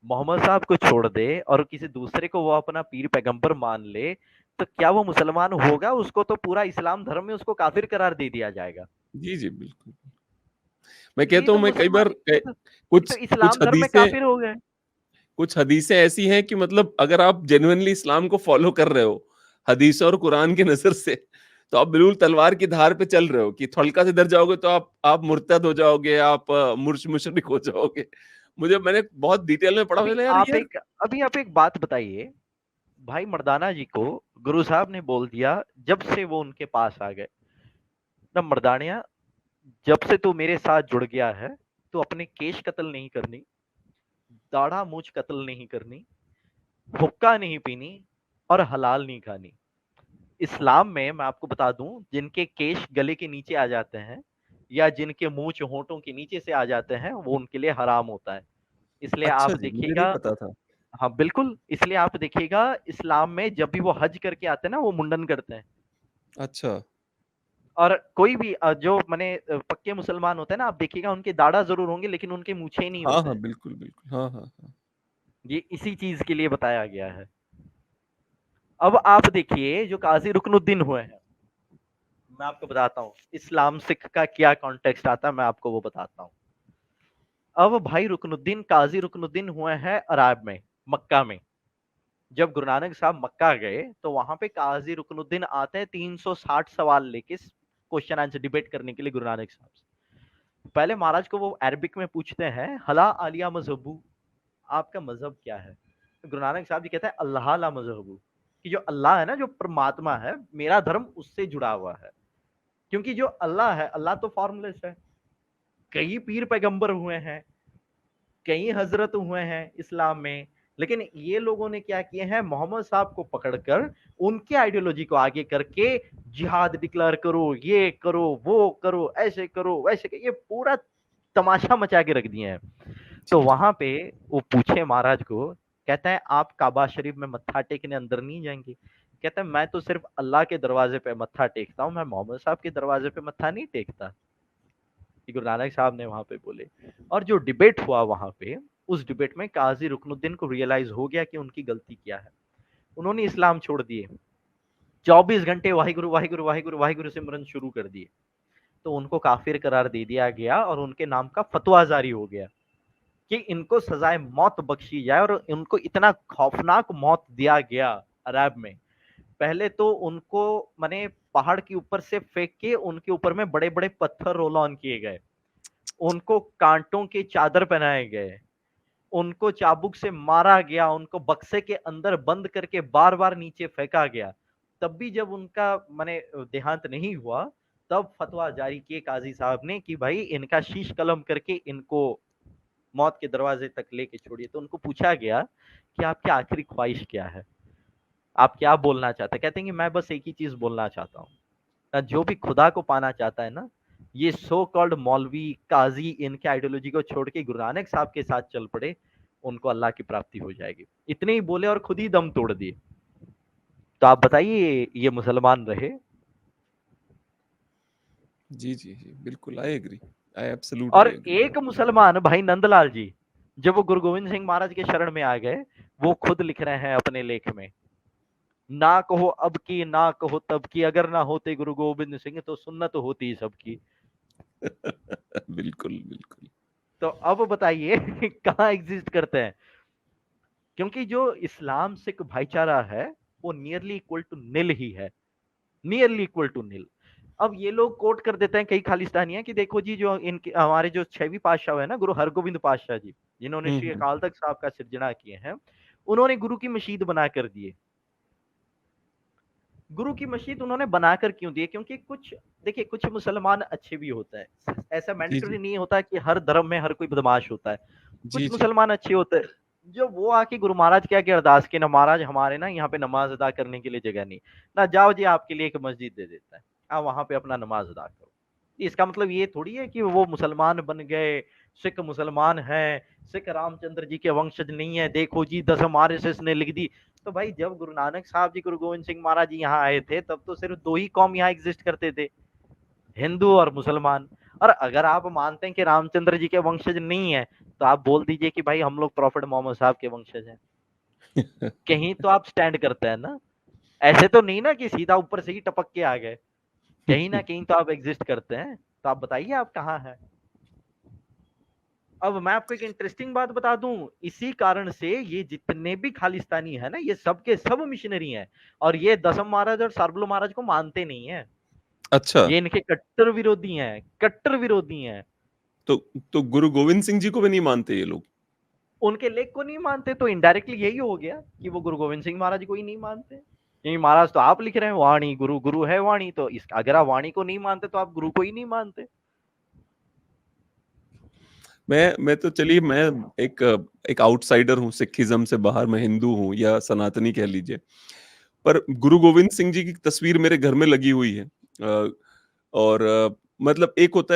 मोहम्मद साहब को छोड़ दे और किसी दूसरे को वो अपना पीर पैगंबर मान ले, तो क्या वो मुसलमान होगा? उसको तो पूरा इस्लाम धर्म में उसको काफिर करार दे दिया जाएगा। जी जी, बिल्कुल। मैं तो ये कहता तो हूँ, मैं कई बार मुसलमान, ये तो कुछ कुछ इस्लाम धर्म में हदीसें काफिर हो गए। कुछ हदीसें ऐसी हैं कि मतलब अगर आप जेन्युइनली इस्लाम को फॉलो कर रहे हो, हदीसों और कुरान की नजर से, तो आप बिल्कुल तलवार की धार पे चल रहे हो कि हल्का से इधर जाओगे तो आप मुर्तद हो जाओगे, आप मुशरिक हो जाओगे। मैंने बहुत डिटेल में पढ़ा, अभी मैंने यार आप यार एक अभी आप एक बात बताइए, भाई मर्दाना जी को गुरु साहब ने बोल दिया जब से वो उनके पास आ गए, ना मर्दानिया, जब से तू मेरे साथ जुड़ गया है, तो अपने केश कत्ल नहीं करनी, दाढ़ा मूछ कत्ल नहीं करनी, हुक्का नहीं पीनी और हलाल नहीं खानी। इस्लाम में मैं आपको बता दूं, जिनके केश गले के नीचे आ जाते हैं या जिनके मूछ होंठों के नीचे से आ जाते हैं, वो उनके लिए हराम होता है। इसलिए अच्छा आप जी, मुझे नहीं देखिएगा, पता था। हाँ बिल्कुल, इसलिए आप देखिएगा इस्लाम में जब भी वो हज करके आते हैं ना, वो मुंडन करते हैं। अच्छा। और कोई भी जो माने पक्के मुसलमान होते हैं ना, आप देखिएगा उनके दाढ़ा जरूर होंगे लेकिन उनके मूछें नहीं हाँ, होते हाँ, हैं। बिल्कुल, बिल्कुल। हाँ, हाँ, हाँ। ये इसी चीज के लिए बताया गया है। अब आप देखिए जो काजी रुकनुद्दीन हुए हैं, मैं आपको बताता हूँ इस्लाम सिख का क्या कॉन्टेक्स्ट आता है, मैं आपको वो बताता हूँ। अब भाई रुकनुद्दीन, काजी रुकनुद्दीन हुए हैं अरब में, मक्का में। जब गुरु नानक साहब मक्का गए तो वहां पे काजी रुकनुद्दीन आते हैं 360 सवाल लेके क्वेश्चन आंसर डिबेट करने के लिए गुरु नानक साहब से। पहले महाराज को वो अरबिक में पूछते हैं, हला आलिया मजहबू, आपका मजहब क्या है? तो गुरु नानक साहब जी कहते हैं अल्लाह ला मजहबू, कि जो अल्लाह है ना, जो परमात्मा है, मेरा धर्म उससे जुड़ा हुआ है। क्योंकि जो अल्लाह है, अल्लाह तो फॉर्मलेस है। कई पीर पैगंबर हुए हैं, कई हजरत हुए हैं इस्लाम में, लेकिन ये लोगों ने क्या किए हैं, मोहम्मद साहब को पकड़कर उनके आइडियोलॉजी को आगे करके जिहाद डिक्लेयर करो, ये करो, वो करो, ऐसे करो, वैसे करो, ये पूरा तमाशा मचा के रख दिए हैं। तो जी, जी। वहां पे वो पूछे महाराज को, कहता है आप काबा शरीफ में मत्था टेकने अंदर नहीं जाएंगे? कहता है मैं तो सिर्फ अल्लाह के दरवाजे पे मत्था टेकता हूँ, मैं मोहम्मद साहब के दरवाजे पे मत्था नहीं टेकता। कि गुरु नानक साहब ने वहां पे बोले। और जो डिबेट हुआ वहां पे, उस डिबेट में काजी रुकनुद्दीन को रियलाइज हो गया कि उनकी गलती क्या है। उन्होंने इस्लाम छोड़ दिए, 24 घंटे वाहिगुरु वाहिगुरु वाहिगुरु वाहिगुरु सिमरन शुरू कर दिए। तो उनको काफिर करार दे दिया गया और उनके नाम का फतवा जारी हो गया कि इनको सजाए मौत बख्शी जाए, और इनको इतना खौफनाक मौत दिया गया अरब में। पहले तो उनको माने पहाड़ के ऊपर से फेंक के उनके ऊपर में बड़े बड़े पत्थर रोल ऑन किए गए, उनको कांटों के चादर पहनाए गए, उनको चाबुक से मारा गया, उनको बक्से के अंदर बंद करके बार बार नीचे फेंका गया। तब भी जब उनका माने देहांत नहीं हुआ, तब फतवा जारी किए काजी साहब ने कि भाई इनका शीश कलम करके इनको मौत के दरवाजे तक लेके छोड़िए। तो उनको पूछा गया कि आपकी आखिरी ख्वाहिश क्या है, आप क्या बोलना चाहते हैं? कहते हैं कि मैं बस एक ही चीज बोलना चाहता हूँ। जो भी खुदा को पाना चाहता है ना, ये सो कॉल्ड मौलवी काजी इनके आइडियोलॉजी को छोड़ के गुरु नानक साहब के साथ चल पड़े, उनको अल्लाह की प्राप्ति हो जाएगी। इतने ही बोले और खुद ही दम तोड़ दिए। तो आप बताइए ये मुसलमान रहे? जी, जी, जी। बिल्कुल, आई एग्री। आई और एब्सोल्यूटली एग्री। एक मुसलमान भाई नंदलाल जी, जब वो गुरु गोविंद सिंह महाराज के शरण में आ गए, वो खुद लिख रहे हैं अपने लेख में, ना कहो अब की ना कहो तब की, अगर ना होते गुरु गोविंद सिंह तो सुन्नत होती सबकी। बिल्कुल, बिल्कुल। तो अब बताइए कहाँ एग्जिस्ट करते हैं? क्योंकि जो इस्लाम सिख भाईचारा है, वो नियरली इक्वल टू नील ही है, नियरली इक्वल टू नील। अब ये लोग कोट कर देते हैं कई खालिस्तानियां कि देखो जी, जो इनके हमारे जो छवी पातशाह है ना, गुरु हरगोविंद पातशाह जी, जिन्होंने हुँ, श्री हुँ। अकाल तख्त साहब का सिर्जना किए हैं, उन्होंने गुरु की मशीद बना कर दिए। गुरु की मस्जिद उन्होंने बनाकर क्यों दिए? क्योंकि कुछ, देखिए कुछ मुसलमान अच्छे भी होते हैं, ऐसा जी, जी। मैंडेटरी नहीं होता कि हर धर्म में हर कोई बदमाश होता है। जी, कुछ जी। मुसलमान अच्छे होते हैं, जो वो आके गुरु महाराज क्या के अरदास के ना, महाराज हमारे ना यहाँ पे नमाज अदा करने के लिए जगह नहीं, ना जाओ जी आपके लिए एक मस्जिद दे देता है, आप वहां पे अपना नमाज अदा करो। इसका मतलब ये थोड़ी है कि वो मुसलमान बन गए, सिख मुसलमान है, सिख रामचंद्र जी के वंशज नहीं है, देखो जी 10 आरएसएस ने लिख दी। तो भाई जब गुरु नानक साहब जी, गुरु गोविंद सिंह महाराज जी यहाँ आए थे, तब तो सिर्फ दो ही कौम यहाँ एग्जिस्ट करते थे, हिंदू और मुसलमान। और अगर आप मानते हैं कि रामचंद्र जी के वंशज नहीं है, तो आप बोल दीजिए कि भाई हम लोग प्रॉफिट मोहम्मद साहब के वंशज हैं। कहीं तो आप स्टैंड करते हैं ना, ऐसे तो नहीं ना कि सीधा ऊपर से ही टपक के आ गए, कहीं ना कहीं तो आप एग्जिस्ट करते हैं। तो आप बताइए आप कहाँ हैं? अब मैं आपको एक इंटरेस्टिंग बात बता दूं, इसी कारण से ये जितने भी खालिस्तानी है ना, ये सब के सब मिशनरी हैं, और ये दसम महाराज और सार्वलो महाराज को मानते नहीं है। अच्छा। ये इनके कट्टर विरोधी हैं, कट्टर विरोधी हैं। तो तो गुरु गोविंद सिंह जी को भी नहीं मानते ये लोग? उनके लेख को नहीं मानते, तो इनडायरेक्टली यही हो गया कि वो गुरु गोविंद सिंह महाराज को ही नहीं मानते। क्योंकि महाराज तो आप लिख रहे हैं वाणी गुरु, गुरु है वाणी, तो इस अगर आप वाणी को नहीं मानते तो आप गुरु को ही नहीं मानते। मैं तो चलिए, मैं एक एक आउटसाइडर हूँ सिखिज़्म से बाहर, मैं हिंदू हूँ या सनातनी कह लीजिए। पर गुरु गोविंद सिंह जी की तस्वीर मेरे घर में लगी हुई है। और मतलब एक होता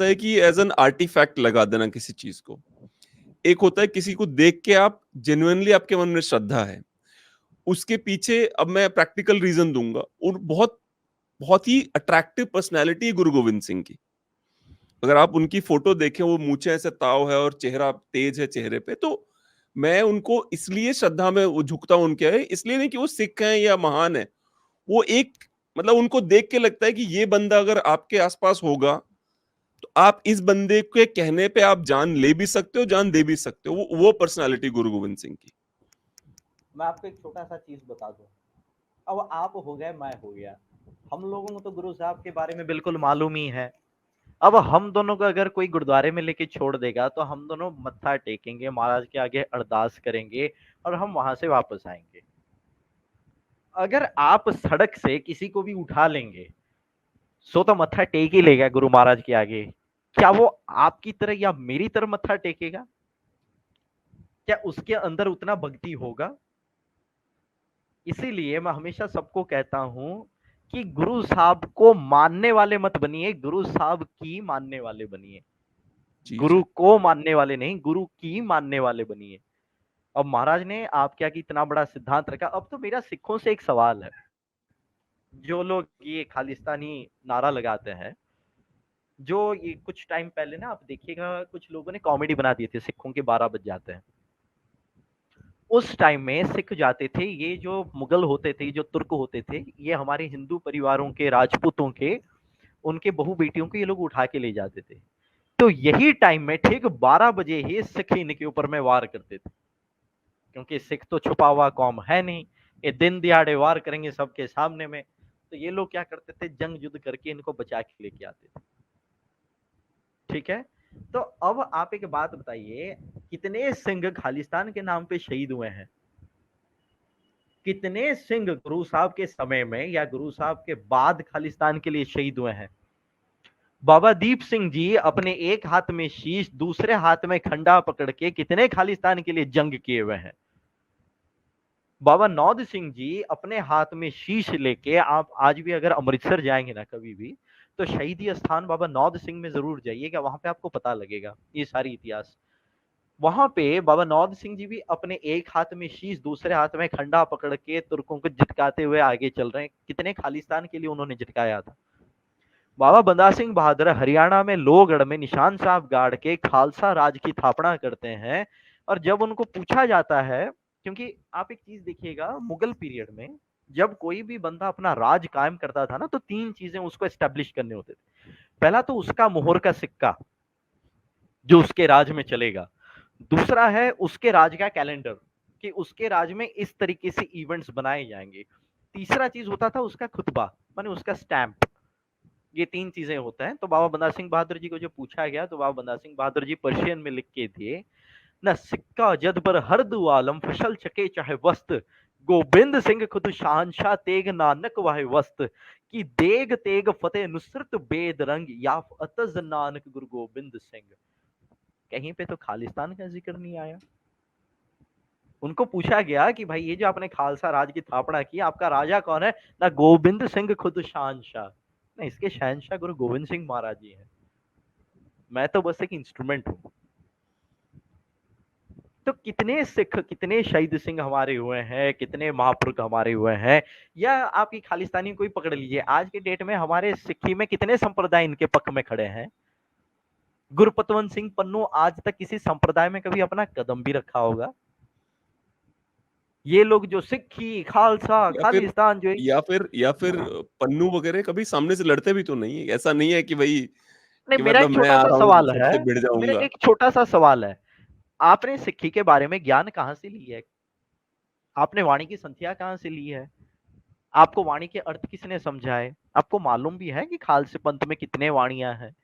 है कि एज़ एन आर्टिफैक्ट लगा देना किसी चीज़ को। एक होता है किसी को देख के आप जेन्युइनली आपके मन में श्रद्धा है। उसके पीछे अब मैं प्रैक्टिकल रीज़न दूँगा, और बहुत बहुत ही अट्रैक्टिव पर्सनैलिटी है गुरु गोविंद सिंह की। अगर आप उनकी फ़ोटो देखें, वो मूंछें ऐसे ताव है और चेहरा तेज है चेहरे पे, तो मैं उनको इसलिए श्रद्धा में वो झुकता हूँ उनके आगे, इसलिए नहीं कि वो सिख हैं या महान हैं। वो एक मतलब उनको देख के लगता है कि ये बंदा अगर आपके आस-पास होगा, तो आप इस बंदे के कहने पे आप जान ले भी सकते हो, जान दे भी सकते हो। वो पर्सनैलिटी गुरु गोविंद सिंह की। मैं आपको एक छोटा सा चीज बता दूं। अब आप हो गए, मैं हो गया, हम लोगों को तो गुरु साहब के बारे में बिल्कुल मालूम ही है। अब हम दोनों को अगर कोई गुरुद्वारे में लेके छोड़ देगा तो हम दोनों मत्था टेकेंगे, महाराज के आगे अरदास करेंगे और हम वहां से वापस आएंगे। अगर आप सड़क से किसी को भी उठा लेंगे, सो तो मत्था टेक ही लेगा गुरु महाराज के आगे। क्या वो आपकी तरह या मेरी तरह मत्था टेकेगा? क्या उसके अंदर उतना भक्ति होगा? इसीलिए मैं हमेशा सबको कहता हूं कि गुरु साहब को मानने वाले मत बनिए, गुरु साहब की मानने वाले बनिए। जी, गुरु जी। को मानने वाले नहीं, गुरु की मानने वाले बनिए। अब महाराज ने आप क्या कि इतना बड़ा सिद्धांत रखा। अब तो मेरा सिखों से एक सवाल है, जो लोग ये खालिस्तानी नारा लगाते हैं, जो ये कुछ टाइम पहले ना आप देखिएगा कुछ लोगों ने कॉमेडी बना दिए थे, सिखों के 12 बज जाते हैं। उस टाइम में सिख जाते थे, ये जो मुगल होते थे, जो तुर्क होते थे, ये हमारे हिंदू परिवारों के, राजपूतों के, उनके बहू बेटियों को ये लोग उठा के ले जाते थे। तो यही टाइम में ठीक 12 बजे ही सिख इनके ऊपर में वार करते थे, क्योंकि सिख तो छुपा हुआ कौम है नहीं, ये दिन दिहाड़े वार करेंगे सबके सामने में। तो ये लोग क्या करते थे, जंग युद्ध करके इनको बचा के लेके आते थे। ठीक है, तो अब आप एक बात बताइए, कितने सिंह खालिस्तान के नाम पे शहीद हुए हैं? कितने सिंह गुरु साहब के समय में या गुरु साहब के बाद खालिस्तान के लिए शहीद हुए हैं? बाबा दीप सिंह जी अपने एक हाथ में शीश, दूसरे हाथ में खंडा पकड़ के कितने खालिस्तान के लिए जंग किए हुए हैं? बाबा नौद सिंह जी अपने हाथ में शीश लेके, आप आज भी अगर अमृतसर जाएंगे ना कभी भी, तो शहीदी स्थान बाबा नौद सिंह में जरूर जाइएगा, वहां पे आपको पता लगेगा ये सारी इतिहास। वहां पे बाबा नौद सिंह जी भी अपने एक हाथ में शीश, दूसरे हाथ में खंडा पकड़ के तुर्कों को झटकाते हुए आगे चल रहे हैं। कितने खालिस्तान के लिए उन्होंने झटकाया था। बाबा बंदा सिंह बहादुर हरियाणा में लोहगढ़ में निशान साहब गाड़ के खालसा राज की स्थापना करते हैं। और जब उनको पूछा जाता है, क्योंकि आप एक चीज देखिएगा, मुगल पीरियड में जब कोई भी बंदा अपना राज कायम करता था ना, तो 3 चीजें उसको एस्टेब्लिश करने होते थे। पहला तो उसका मोहर का सिक्का, जो उसके राज में चलेगा। दूसरा है उसके राज का कैलेंडर, कि उसके राज में इस तरीके से इवेंट्स बनाए जाएंगे। तीसरा चीज होता था उसका खुतबा, माने उसका स्टैंप। ये 3 चीजें होता है। तो बाबा बंदा सिंह बहादुर जी को जो पूछा गया, तो बाबा बंदा सिंह बहादुर जी पर्शियन में लिख के दिए, न सिक्का जद पर हर दु आलम फसल चके चाहे वस्त, गोविंद सिंह खुद शहंशाह तेग नानक वाहे वस्त, कि देग तेग फतेह नुसरत बेद रंग याफ अतज नानक गुरु गोविंद सिंह। कहीं पे तो खालिस्तान का जिक्र नहीं आया। उनको पूछा गया कि भाई ये जो आपने खालसा राज की स्थापना की, आपका राजा कौन है? ना गोविंद सिंह खुद शहंशाह, ना इसके शहंशाह गुरु गोविंद सिंह महाराज जी हैं, मैं तो बस एक इंस्ट्रूमेंट हूं। तो कितने सिख, कितने शहीद सिंह हमारे हुए हैं, कितने महापुरुष हमारे हुए हैं। या आप ये खालिस्तानी कोई पकड़ लीजिए, आज के डेट में हमारे सिक्की में कितने संप्रदाय इनके पक्ष में खड़े हैं। गुरपतवंत सिंह पन्नू आज तक किसी संप्रदाय में कभी अपना कदम भी रखा होगा? ये लोग जो सिक्खी, खालसा, या फिर खालिस्तान जो है, या फिर पन्नू वगैरह कभी सामने से लड़ते भी तो नहीं है। ऐसा नहीं है कि भई नहीं, कि मेरा मतलब एक मैं आ छोटा-सा रहा हूँ तो सवाल है, सबसे भिड़ मेरा जाऊँगा। एक छोटा-सा सवाल है। आपने सिक्खी के बारे में ज्ञान कहाँ से ली है? आपने वाणी की संध्या कहाँ से ली है? आपको वाणी के अर्थ किसने समझाए? आपको मालूम भी है कि खालसे पंथ में कितने वाणियां हैं?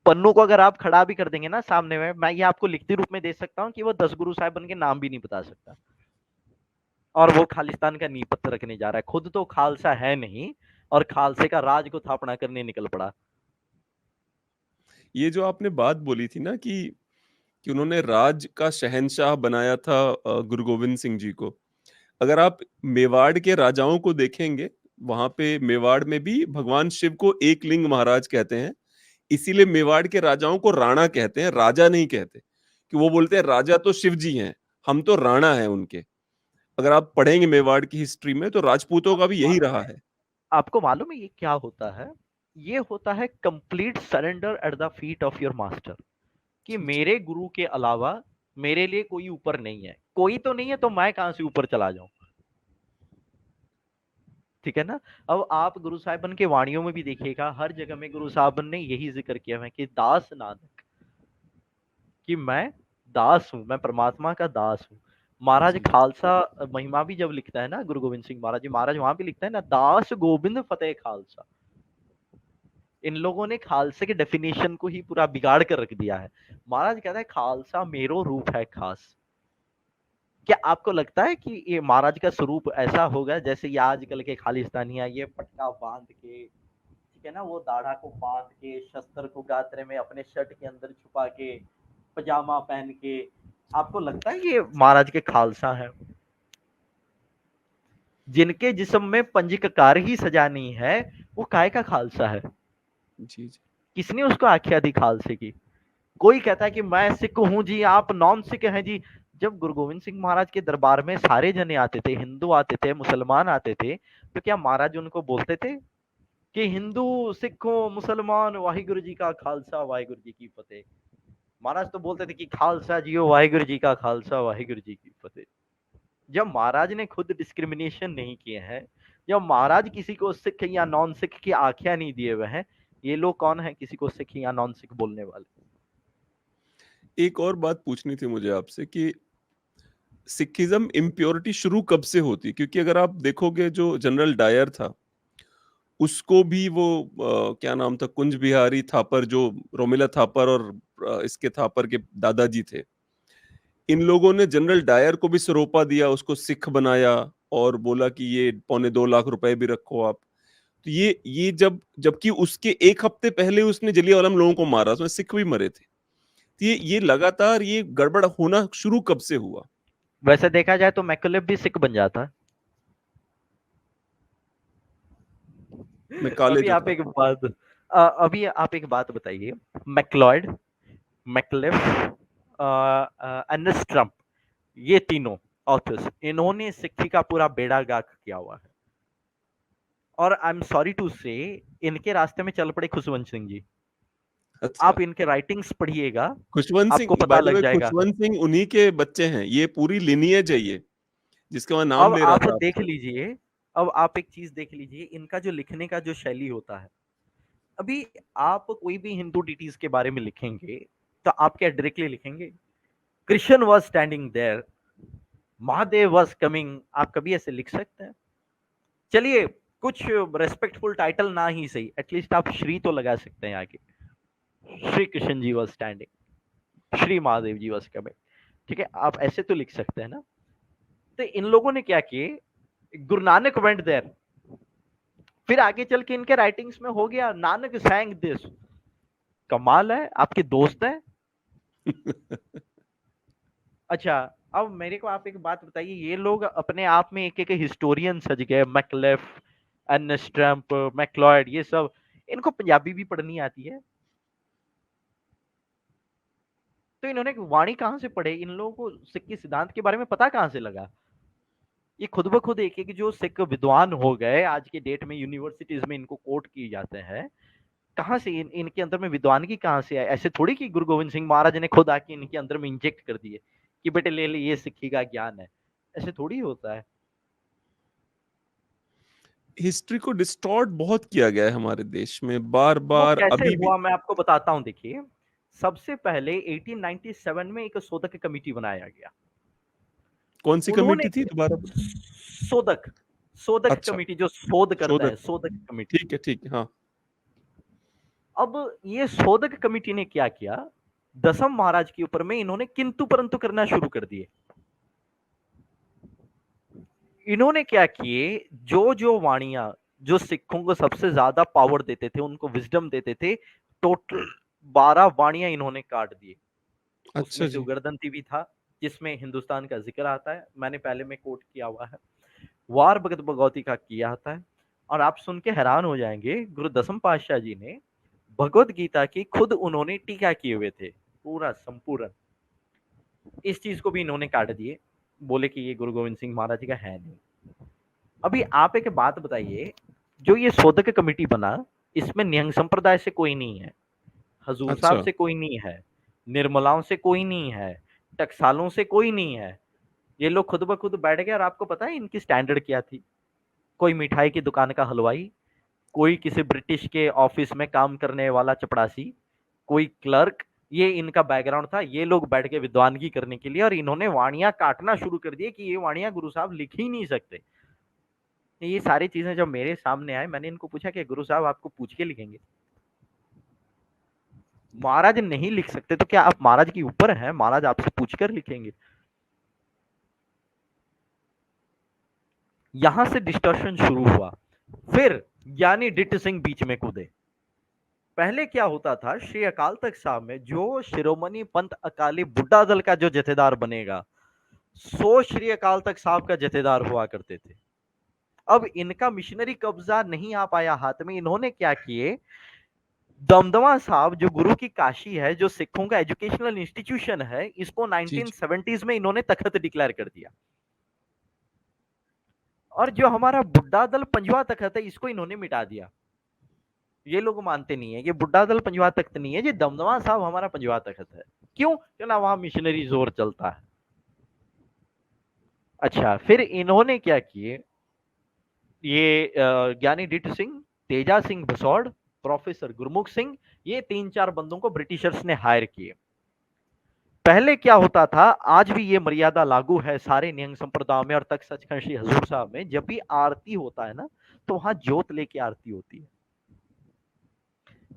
पन्नू को अगर आप खड़ा भी कर देंगे ना सामने में, मैं ये आपको लिखती रूप में दे सकता हूँ कि वो 10 गुरु साहिबान के नाम भी नहीं बता सकता, और वो खालिस्तान का नींव पत्थर रखने जा रहा है। खुद तो खालसा है नहीं और खालसे का राज को थापना करने निकल पड़ा। ये जो आपने बात बोली थी ना कि उन्होंने राज का शहंशाह बनाया था गुरु गोविंद सिंह जी को। अगर आप मेवाड़ के राजाओं को देखेंगे, वहाँ पे मेवाड़ में भी भगवान शिव को एक लिंग महाराज कहते हैं। इसीलिए मेवाड़ के राजाओं को राणा कहते हैं, राजा नहीं कहते। कि वो बोलते हैं राजा तो शिव जी हैं, हम तो राणा हैं उनके। अगर आप पढ़ेंगे मेवाड़ की हिस्ट्री में तो राजपूतों का आपको भी यही मालूम रहा है है। आपको मालूम है ये क्या होता है? ये होता है complete surrender at the feet of your master, कि जी, जी। मेरे गुरु के अलावा मेरे लिए कोई ऊपर नहीं है। कोई तो नहीं है तो मैं कहां से ऊपर चला जाऊं? ठीक है ना? अब आप गुरु साहिबन के वाणियों में भी देखिएगा, हर जगह में गुरु साहिबन ने यही जिक्र किया है कि दास नानक, कि मैं दास हूं, मैं परमात्मा का दास हूं। महाराज जी। खालसा महिमा भी जब लिखता है ना, गुरु गोविंद सिंह महाराज जी, महाराज वहां भी लिखता है ना, दास गोविंद फतेह खालसा। इन लोगों ने खालसे के डेफिनेशन को ही पूरा बिगाड़ कर रख दिया है। महाराज कहता है खालसा मेरो रूप है खास। क्या आपको लगता है कि ये महाराज का स्वरूप ऐसा होगा जैसे ये आजकल के खालिस्तानियां, ये पटका बांध के, ठीक है ना, वो दाढ़ा को बांध के, शस्त्र को गात्रे में अपने शर्ट के अंदर छुपा के, पजामा पहन के, आपको लगता है ये महाराज के खालसा है? जिनके जिस्म में पंजिककार ही सजा नहीं है, वो काय का खालसा है? जी, जी। किसने उसको आख्या दी खालसे की? कोई कहता है कि मैं सिख हूं जी, आप नॉन सिख हैं जी। जब गुरु गोविंद सिंह महाराज के दरबार में सारे जने आते थे, हिंदू आते थे, मुसलमान आते थे, तो क्या महाराज उनको बोलते थे कि हिंदू सिखों मुसलमान वाहिगुरु जी का खालसा वाहिगुरु जी की फतेह? महाराज तो बोलते थे कि खालसा जियो वाहिगुरु जी का खालसा वाहिगुरु जी की फतेह। जब महाराज ने खुद डिस्क्रिमिनेशन नहीं किए हैं, जब महाराज किसी को सिख या नॉन सिख की आख्या नहीं दिए हुए हैं, ये लोग कौन है किसी को सिख या नॉन सिख बोलने वाले? एक और बात पूछनी थी मुझे आपसे कि सिखिज़्म इम्प्योरिटी शुरू कब से होती है? क्योंकि अगर आप देखोगे जो जनरल डायर था, उसको भी वो क्या नाम था कुंज बिहारी थापर जो रोमिला थापर और इसके थापर के दादाजी थे। इन लोगों ने जनरल डायर को भी सरोपा दिया, उसको सिख बनाया और बोला कि ये पौने 2 लाख रुपए भी रखो आप। तो ये जब जबकि उसके 1 हफ्ते पहले उसने जलियांवाला में लोगों को मारा, उसमें सिख भी मरे थे। तो ये लगातार ये गड़बड़ होना शुरू कब से हुआ? वैसे देखा जाए तो मैकुलेफ भी सिख बन जाता। मैकाले अभी जो आप था। एक बात अभी आप एक बात बताइए। मैक्लॉयड, मैकलेफ, अर्नेस्ट ट्रम्प, ये तीनों ऑथर्स, इन्होंने सिक्की का पूरा बेड़ा गर्क किया हुआ है। और आई एम सॉरी टू से, इनके रास्ते में चल पड़े खुशवंत सिंह जी। अच्छा। आप इनके राइटिंग्स पढ़िएगा, खुशवंत आपको सिंह पता बाय द लग वे जाएगा। खुशवंत सिंह उन्हीं के बच्चे हैं। ये पूरी लिनिएज है ये, जिसका मैं नाम अब ले रहा आप था देख आपसे। लीजिए, अब आप एक चीज देख लीजिए, इनका जो लिखने का जो शैली होता है। अभी आप कोई भी हिंदू डिटीज के बारे में लिखेंगे, तो आप क्या डायरेक्टली लिखेंगे Krishna was standing there, Mahadev was coming? आप कभी ऐसे लिख सकते हैं? चलिए, कुछ रेस्पेक्टफुल टाइटल ना ही सही, एटलीस्ट आप श्री तो लगा सकते हैं आगे। Shri Krishna ji was standing, Shri Mahadev ji was coming. ठीक है, आप ऐसे तो लिख सकते हैं ना? तो इन लोगों ने क्या किए, गुरु नानक वेंट देयर, फिर आगे चल के इनके राइटिंग्स में हो गया नानक सैंग दिस। कमाल है, आपके दोस्त है। अच्छा, अब मेरे को आप एक बात बताइए, ये लोग अपने आप में एक एक हिस्टोरियन सज गए, मैकलेफ, एर्नेस्ट, मैक्लॉयड, ये सब, इनको पंजाबी भी पढ़नी आती है? तो इन्होंने वाणी कहां से पढ़े? इन लोगों को सिख के सिद्धांत के बारे में पता कहां से लगा? ये खुद ब खुद एक एक जो सिख विद्वान हो गए आज के डेट में, यूनिवर्सिटीज में इनको कोट किए जाते हैं, कहाँ से इनके अंदर में विद्वानगी कहाँ से आई? ऐसे थोड़ी कि गुरु गोविंद सिंह महाराज ने खुद आके इनके अंदर में इंजेक्ट कर दिए कि बेटे ले ले, ये सिक्खी का ज्ञान है। ऐसे थोड़ी होता है। हिस्ट्री को डिस्टॉर्ट बहुत किया गया है हमारे देश में वो बार-बार कैसे अभी भी। हुआ मैं आपको बताता हूँ। देखिए, सबसे पहले 1897 में एक शोधक कमेटी बनाया गया। कौन-सी उन्होंने कमेटी थी दोबारा बोलें? शोधक सोधक अच्छा, कमेटी जो शोध करता है, शोधक, सोधक कमेटी। ठीक है, हाँ। अब ये शोधक कमेटी ने क्या किया, दशम महाराज के ऊपर में इन्होंने किंतु परंतु करना शुरू कर दिए। इन्होंने क्या किए, जो जो वाणियां जो सिखों को सबसे ज्यादा पावर देते थे, उनको विजडम देते थे, टोटल 12 वाणियां इन्होंने काट दिए। अच्छा उसमें से जी। उगरदंती भी था, जिसमें हिंदुस्तान का जिक्र आता है, मैंने पहले में कोट किया हुआ है। वार भगत भगवती का किया आता है। और आप सुन के हैरान हो जाएंगे, गुरु दसम पातशाह जी ने भगवत गीता की खुद उन्होंने टीका किए हुए थे, पूरा संपूर्ण। इस चीज को भी इन्होंने काट दिए, बोले कि ये गुरु गोविंद सिंह महाराज जी का है नहीं। अभी आप एक बात बताइए, जो ये शोधक कमेटी बना, इसमें निहंग संप्रदाय से कोई नहीं है, हजूर साहब अच्छा, से कोई नहीं है, निर्मलाओं से कोई नहीं है, टकसालों से कोई नहीं है। ये लोग खुद ब खुद बैठ गए। और आपको पता है इनकी स्टैंडर्ड क्या थी? कोई मिठाई की दुकान का हलवाई, कोई किसी ब्रिटिश के ऑफिस में काम करने वाला चपड़ासी, कोई क्लर्क, ये इनका बैकग्राउंड था। ये लोग बैठ के विद्वानगी करने के लिए, और इन्होंने वाणियां काटना शुरू कर दिए कि ये वाणियां गुरु साहब लिख ही नहीं सकते। ये सारी चीजें जब मेरे सामने आए, मैंने इनको पूछा कि गुरु साहब आपको पूछ के लिखेंगे? महाराज नहीं लिख सकते तो क्या आप महाराज के ऊपर हैं? महाराज आपसे पूछकर लिखेंगे। यहां से डिस्टर्शन शुरू हुआ। फिर ज्ञानी डिट सिंह बीच में कूदे। पहले क्या होता था, श्री अकाल तख्त साहब में जो शिरोमणि पंथ अकाली बुड्ढा दल का जो जथेदार बनेगा, सो श्री अकाल तख्त साहब का जथेदार हुआ करते थे। अब इनका मिशनरी कब्जा नहीं आ पाया हाथ में। इन्होंने क्या किए, दमदमा साहब जो गुरु की काशी है, जो सिखों का एजुकेशनल इंस्टीट्यूशन है, इसको जी, जी। 1970s में इन्होंने तखत डिक्लेयर कर दिया। और जो हमारा बुड्ढा दल पंजवा तखत है, इसको इन्होंने मिटा दिया। ये लोग मानते नहीं है, ये बुड्ढा दल पंजवा तख्त नहीं है, ये दमदमा साहब हमारा पंजवा तख्त है। क्यों? क्यों ना वहां मिशनरी जोर चलता है। अच्छा, फिर इन्होंने क्या किए, ये ज्ञानी डिट सिंह, तेजा सिंह बसौड़, प्रोफेसर गुरमुख सिंह, ये 3-4 बंदों को ब्रिटिशर्स ने हायर किए। पहले क्या होता था, आज भी ये मर्यादा लागू है सारे निहंग संप्रदायों में और तख्त सचखंड श्री हजूर साहब में, जब भी आरती होता है ना, तो वहां जोत लेके आरती होती है।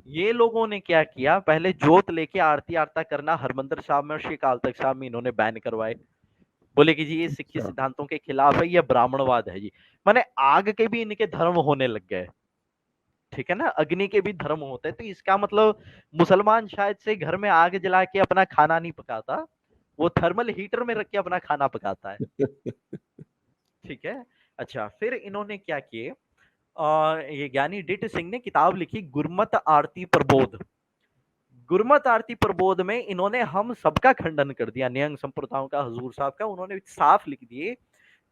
ये लोगों ने क्या किया, पहले जोत लेके आरती आरता करना हरमंदिर साहब में और श्री अकाल तख्त साहब में इन्होंने बैन करवाए। बोले कि जी ये सिक्खी अच्छा, सिद्धांतों के खिलाफ है, ये ब्राह्मणवाद है जी। माने आग के भी इनके धर्म होने लग गए। ठीक है ना, अग्नि के भी धर्म होते हैं। तो इसका मतलब मुसलमान शायद से घर में आग जला के अपना खाना नहीं पकाता, वो थर्मल हीटर में रख के अपना खाना पकाता है। ठीक है। अच्छा, फिर इन्होंने क्या किए, ये ज्ञानी डिट सिंह ने किताब लिखी गुरमत आरती प्रबोध। गुरमत आरती प्रबोध में इन्होंने हम सबका खंडन कर दिया, निहंग संप्रदायों का, हजूर साहब का। उन्होंने साफ लिख दिए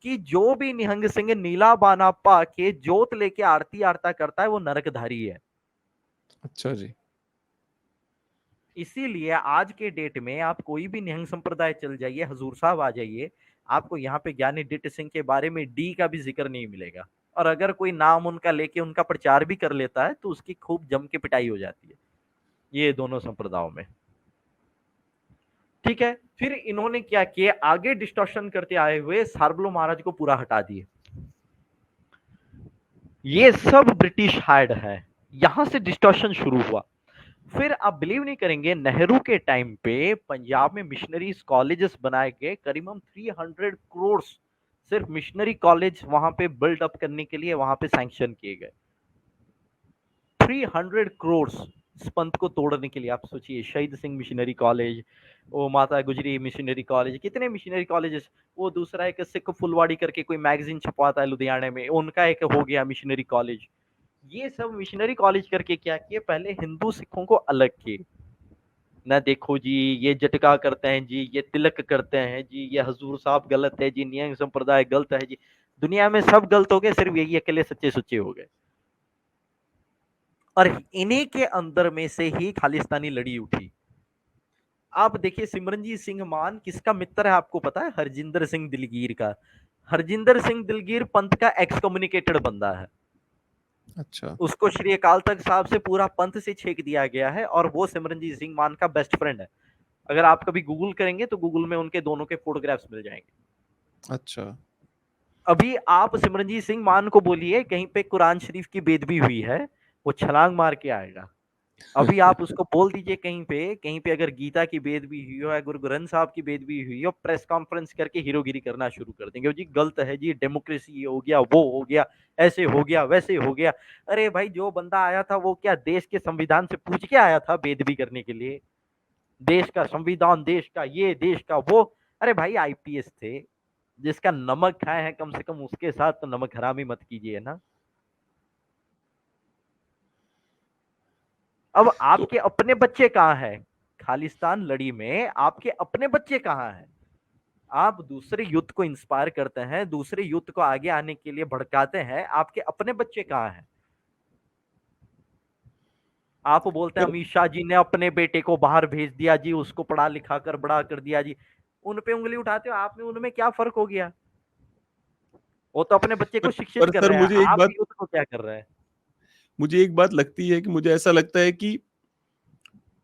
कि जो भी निहंग सिंह नीला बाना पा के जोत लेके आरती आरता करता है, वो नरकधारी है। अच्छा जी। इसीलिए आज के डेट में आप कोई भी निहंग संप्रदाय चल जाइए, हजूर साहब आ जाइए, आपको यहाँ पे ज्ञानी डिट सिंह के बारे में डी का भी जिक्र नहीं मिलेगा। और अगर कोई नाम उनका लेके उनका प्रचार भी कर लेता है, तो उसकी खूब जम के पिटाई हो जाती है, ये दोनों संप्रदायों में। ठीक है। फिर इन्होंने क्या किया, आगे डिस्टॉर्शन करते आए हुए सार्वभौम महाराज को पूरा हटा दिए। ये सब ब्रिटिश हायर्ड है। यहां से डिस्टॉर्शन शुरू हुआ। फिर आप बिलीव नहीं करेंगे, नेहरू के टाइम पे पंजाब में मिशनरीज कॉलेजेस बनाए गए, करीबन 300 करोड़ सिर्फ मिशनरी कॉलेज वहां पे बिल्ड अप करने के लिए वहां पे सैंक्शन किए गए। 300 करोड़ इस पंथ को तोड़ने के लिए। आप सोचिए, शहीद सिंह मिशनरी कॉलेज, वो माता गुजरी मिशनरी कॉलेज, कितने मिशनरी कॉलेजेस। वो दूसरा एक सिख फुलवाड़ी करके कोई मैगजीन छपवाता है लुधियाने में, उनका एक हो गया मिशनरी कॉलेज। ये सब मिशनरी कॉलेज करके क्या किए, पहले हिंदू सिखों को अलग किए। ना देखो जी, ये जटका करते हैं जी, ये तिलक करते हैं जी, ये हजूर साहब गलत है जी, नियंग संप्रदाय गलत है जी। दुनिया में सब गलत हो गए, सिर्फ यही अकेले सच्चे सुच्चे हो गए। और इन्हीं के अंदर में से ही खालिस्तानी लड़ी उठी। आप देखिए, सिमरनजीत सिंह मान किसका मित्र है आपको पता है? हरजिंदर सिंह दिलगीर का। हरजिंदर सिंह दिलगीर पंथ का एक्स कम्युनिकेटेड बंदा है। अच्छा, उसको श्री अकाल तख्त साहब से पूरा पंथ से छेक दिया गया है, और वो सिमरनजीत सिंह मान का बेस्ट फ्रेंड है। अगर आप कभी गूगल करेंगे तो गूगल में उनके दोनों के फोटोग्राफ्स मिल जाएंगे। अच्छा। अभी आप सिमरनजीत सिंह मान को बोलिए कहीं पे कुरान शरीफ की बेदबी हुई है, वो छलांग मार के आएगा। अभी आप उसको बोल दीजिए कहीं पे अगर गीता की बेदबी हुई हो या गुरु ग्रंथ साहब की बेदबी हुई हो, प्रेस कॉन्फ्रेंस करके हीरोगिरी करना शुरू कर देंगे, जी गलत है जी, डेमोक्रेसी हो गया, वो हो गया, ऐसे हो गया, वैसे हो गया। अरे भाई, जो बंदा आया था वो क्या देश के संविधान से पूछ के आया था बेदबी करने के लिए? देश का संविधान, देश का ये, देश का वो। अरे भाई, आईपीएस थे, जिसका नमक खाए हैं कम से कम उसके साथ तो नमक हरामी मत कीजिए ना। अब तो आपके अपने बच्चे कहाँ हैं? खालिस्तान लड़ी में आपके अपने बच्चे कहाँ हैं? आप दूसरे युद्ध को इंस्पायर करते हैं, दूसरे युद्ध को आगे आने के लिए भड़काते हैं, आपके अपने बच्चे कहाँ हैं? आप बोलते हैं पर अमित शाह जी ने अपने बेटे को बाहर भेज दिया जी, उसको पढ़ा लिखा कर बड़ा कर दिया जी। उन पे उंगली उठाते हो आप में उनमें क्या फर्क हो गया? वो तो अपने बच्चे को शिक्षित पर कर सर रहे हैं, आप युद्ध को क्या कर रहे हैं? मुझे एक बात लगती है कि मुझे ऐसा लगता है कि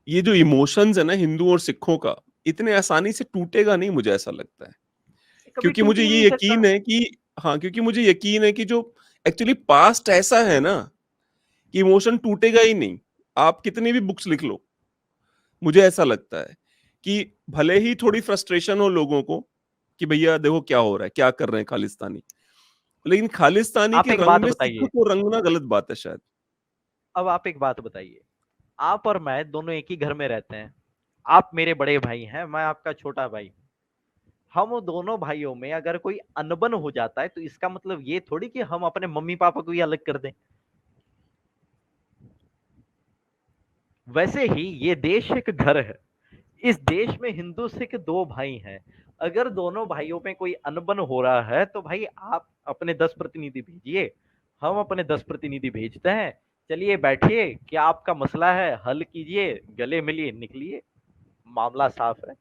ये जो इमोशंस है ना हिंदुओं और सिखों का, इतने आसानी से टूटेगा नहीं, मुझे ऐसा लगता है। कभी क्योंकि टूट मुझे ही नहीं ये सकता। यकीन है कि हाँ, क्योंकि मुझे यकीन है कि जो एक्चुअली पास्ट ऐसा है ना कि इमोशन टूटेगा ही नहीं। आप कितनी भी बुक्स लिख लो, मुझे ऐसा लगता है कि भले ही थोड़ी फ्रस्ट्रेशन हो लोगों को कि भैया देखो क्या हो रहा है, क्या कर रहे हैं खालिस्तानी, लेकिन खालिस्तानी आप के एक रंग बात में सिख बताइए, को रंगना गलत बात है शायद। अब आप एक बात बताइए, आप और मैं दोनों एक ही घर में रहते हैं। आप मेरे बड़े भाई हैं, मैं आपका छोटा भाई हूं। हम दोनों भाइयों में अगर कोई अनबन हो जाता है तो इसका मतलब ये थोड़ी कि हम अपने मम्मी पापा को ही अलग कर दें। वैसे ही ये देश एक घर है। इस देश में हिंदू सिख दो भाई हैं। अगर दोनों भाइयों में कोई अनबन हो रहा है तो भाई आप अपने 10 प्रतिनिधि भेजिए, हम अपने 10 प्रतिनिधि भेजते हैं। चलिए बैठिए, क्या आपका मसला है, हल कीजिए, गले मिलिए, निकलिए, मामला साफ है।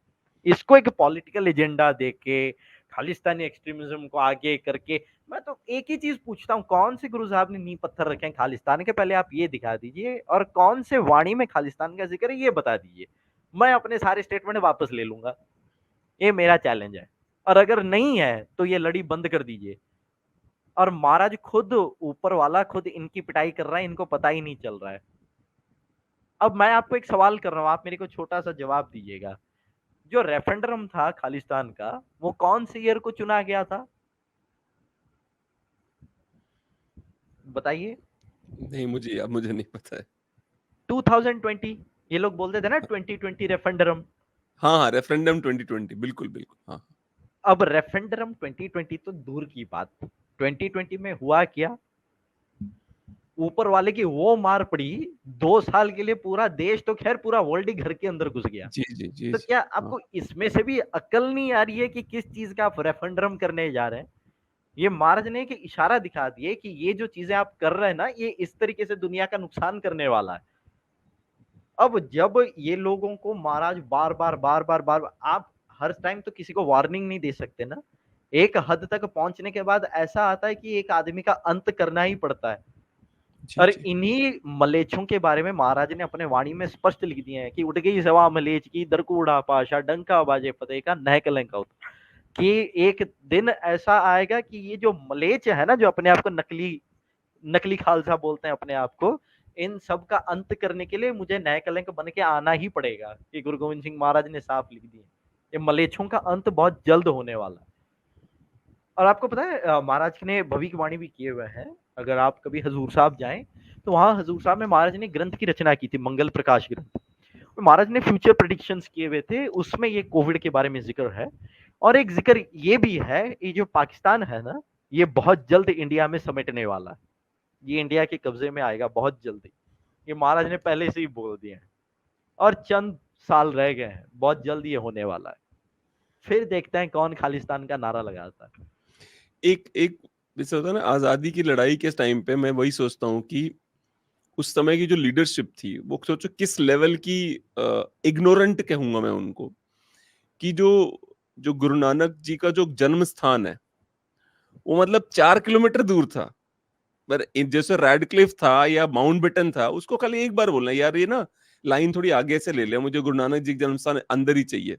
इसको एक पॉलिटिकल एजेंडा देके, खालिस्तानी एक्सट्रीमिज्म को आगे करके, मैं तो एक ही चीज पूछता हूँ, कौन से गुरु साहब ने नींव पत्थर रखे हैं खालिस्तान के? पहले आप ये दिखा दीजिए, और कौन से वाणी में खालिस्तान का जिक्र है ये बता दीजिए। मैं अपने सारे स्टेटमेंट वापस ले लूंगा। ये मेरा चैलेंज है। और अगर नहीं है तो ये लड़ी बंद कर दीजिए। और महाराज खुद, ऊपर वाला खुद इनकी पिटाई कर रहा है, इनको पता ही नहीं चल रहा है। अब मैं आपको एक सवाल कर रहा हूं, आप मेरे को छोटा सा जवाब दीजिएगा। जो रेफरेंडम था खालिस्तान का, वो कौन से ईयर को चुना गया था? बताइए। नहीं, मुझे नहीं पता है। 2020। ये लोग बोलते थे ना 2020 रेफरेंडम। हाँ हाँ, रेफरेंडम 2020, बिल्कुल बिल्कुल, हाँ। अब रेफरेंडम 2020 तो दूर की बात, 2020 में हुआ क्या? ऊपर वाले की वो मार पड़ी, 2 साल के लिए पूरा देश तो खैर पूरा वर्ल्ड ही घर के अंदर घुस गया। जी जी जी तो जी। क्या हाँ। आपको इसमें से भी अक्ल नहीं आ रही है कि किस चीज का आप रेफरेंडम करने जा रहे हैं? ये महाराज ने कि इशारा दिखा दिए कि ये जो चीजें आप कर रहे हैं ना, ये इस तरीके से दुनिया का नुकसान करने वाला है। अब जब ये लोगों को महाराज बार बार बार बार बार बार, आप हर टाइम तो किसी को वार्निंग नहीं दे सकते ना। एक हद तक पहुंचने के बाद ऐसा आता है कि एक आदमी का अंत करना ही पड़ता है। जी और जी। इन्हीं मलेच्छों के बारे में महाराज ने अपने वाणी में स्पष्ट लिख दिए हैं कि उठ गई सवा मलेच की, दर को उड़ा पाशा, डंका बाजे फतेह का, नह कलंक का। कि एक दिन ऐसा आएगा कि ये जो मलेच है ना, जो अपने आप को नकली नकली खालसा बोलते हैं अपने आप को, इन सब का अंत करने के लिए मुझे नए कलंक बन के आना ही पड़ेगा। कि गुरु गोविंद सिंह महाराज ने साफ लिख दिए, ये मलेच्छों का अंत बहुत जल्द होने वाला है। और आपको पता है महाराज ने भविष्यवाणी भी किए हुए हैं। अगर आप कभी हजूर साहब जाएं तो वहां हजूर साहब में महाराज ने ग्रंथ की रचना की थी, मंगल प्रकाश ग्रंथ। तो महाराज ने फ्यूचर प्रेडिक्शंस किए हुए थे, उसमें ये कोविड के बारे में जिक्र है। और एक जिक्र ये भी है, ये जो पाकिस्तान है ना, ये बहुत जल्द इंडिया में समेटने वाला है। ये इंडिया के कब्जे में आएगा बहुत जल्दी। ये महाराज ने पहले से ही बोल दिए हैं। और चंद साल रह गए हैं, बहुत जल्द ये होने वाला है। फिर देखते हैं कौन खालिस्तान का नारा लगाता है। एक एक जैसे होता है ना, आजादी की लड़ाई के टाइम पे मैं वही सोचता हूँ कि उस समय की जो लीडरशिप थी वो सोचो किस लेवल की इग्नोरेंट कहूंगा मैं उनको, कि जो जो गुरु नानक जी का जो जन्म स्थान है वो मतलब 4 किलोमीटर दूर था। पर जैसे रेडक्लिफ था या माउंटबेटन था, उसको खाली एक बार बोलना यार ये ना लाइन थोड़ी आगे से ले ले, मुझे गुरु नानक जी का जन्म स्थान अंदर ही चाहिए।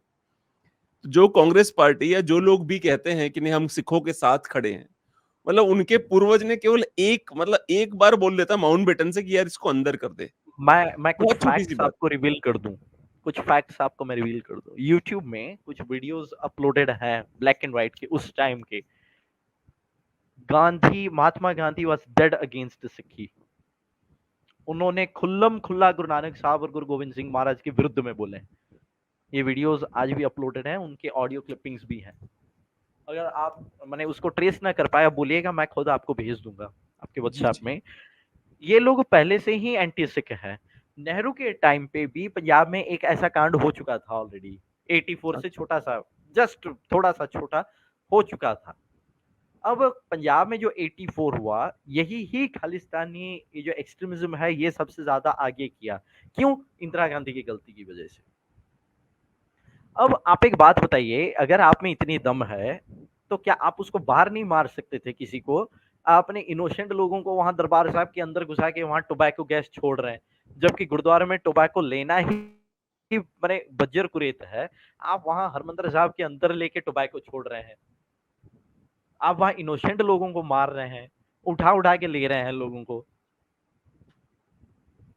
जो कांग्रेस पार्टी या जो लोग भी कहते हैं कि नहीं हम सिखों के साथ खड़े हैं, मतलब उनके पूर्वज ने केवल एक बार बोल देता माउंटबेटन से कि यार इसको अंदर कर दे। मैं कुछ बहुत छोटी सी फैक्ट्स बात। आपको रिवील कर दूं। कुछ फैक्ट्स आपको मैं रिवील कर दूं। यूट्यूब में कुछ वीडियोस अपलोडेड हैं ब्लैक एंड व्हाइट के उस टाइम के। Mahatma Gandhi was dead against सिक्की। उन्होंने खुल्लम खुल्ला गुरु नानक साहब और गुरु गोविंद सिंह महाराज के विरुद्ध में बोले। ये वीडियोस आज भी अपलोडेड हैं, उनके ऑडियो क्लिपिंग्स भी हैं। अगर आप मैंने उसको ट्रेस ना कर पाया बोलिएगा, मैं खुद आपको भेज दूंगा आपके जी, व्हाट्सएप जी। में। ये लोग पहले से ही एंटी सिख हैं। नेहरू के टाइम पे भी पंजाब में एक ऐसा कांड हो चुका था ऑलरेडी। 84 से छोटा सा, जस्ट थोड़ा सा छोटा हो चुका था। अब पंजाब में जो 84 हुआ, यही ही खालिस्तानी ये जो एक्सट्रीमिज्म है ये सबसे ज्यादा आगे किया। क्यों? इंदिरा गांधी की गलती की वजह से। अब आप एक बात बताइए, अगर आप में इतनी दम है तो क्या आप उसको बाहर नहीं मार सकते थे किसी को? आपने इनोसेंट लोगों को वहां दरबार साहब के अंदर घुसा के वहां टोबैको गैस छोड़ रहे हैं, जबकि गुरुद्वारे में टोबैको लेना ही मैंने बज्जर कुरेत है। आप वहां हरमंदिर साहब के अंदर लेके टोबैको छोड़ रहे हैं। आप वहां इनोसेंट लोगों को मार रहे हैं, उठा उठा के ले रहे हैं लोगों को।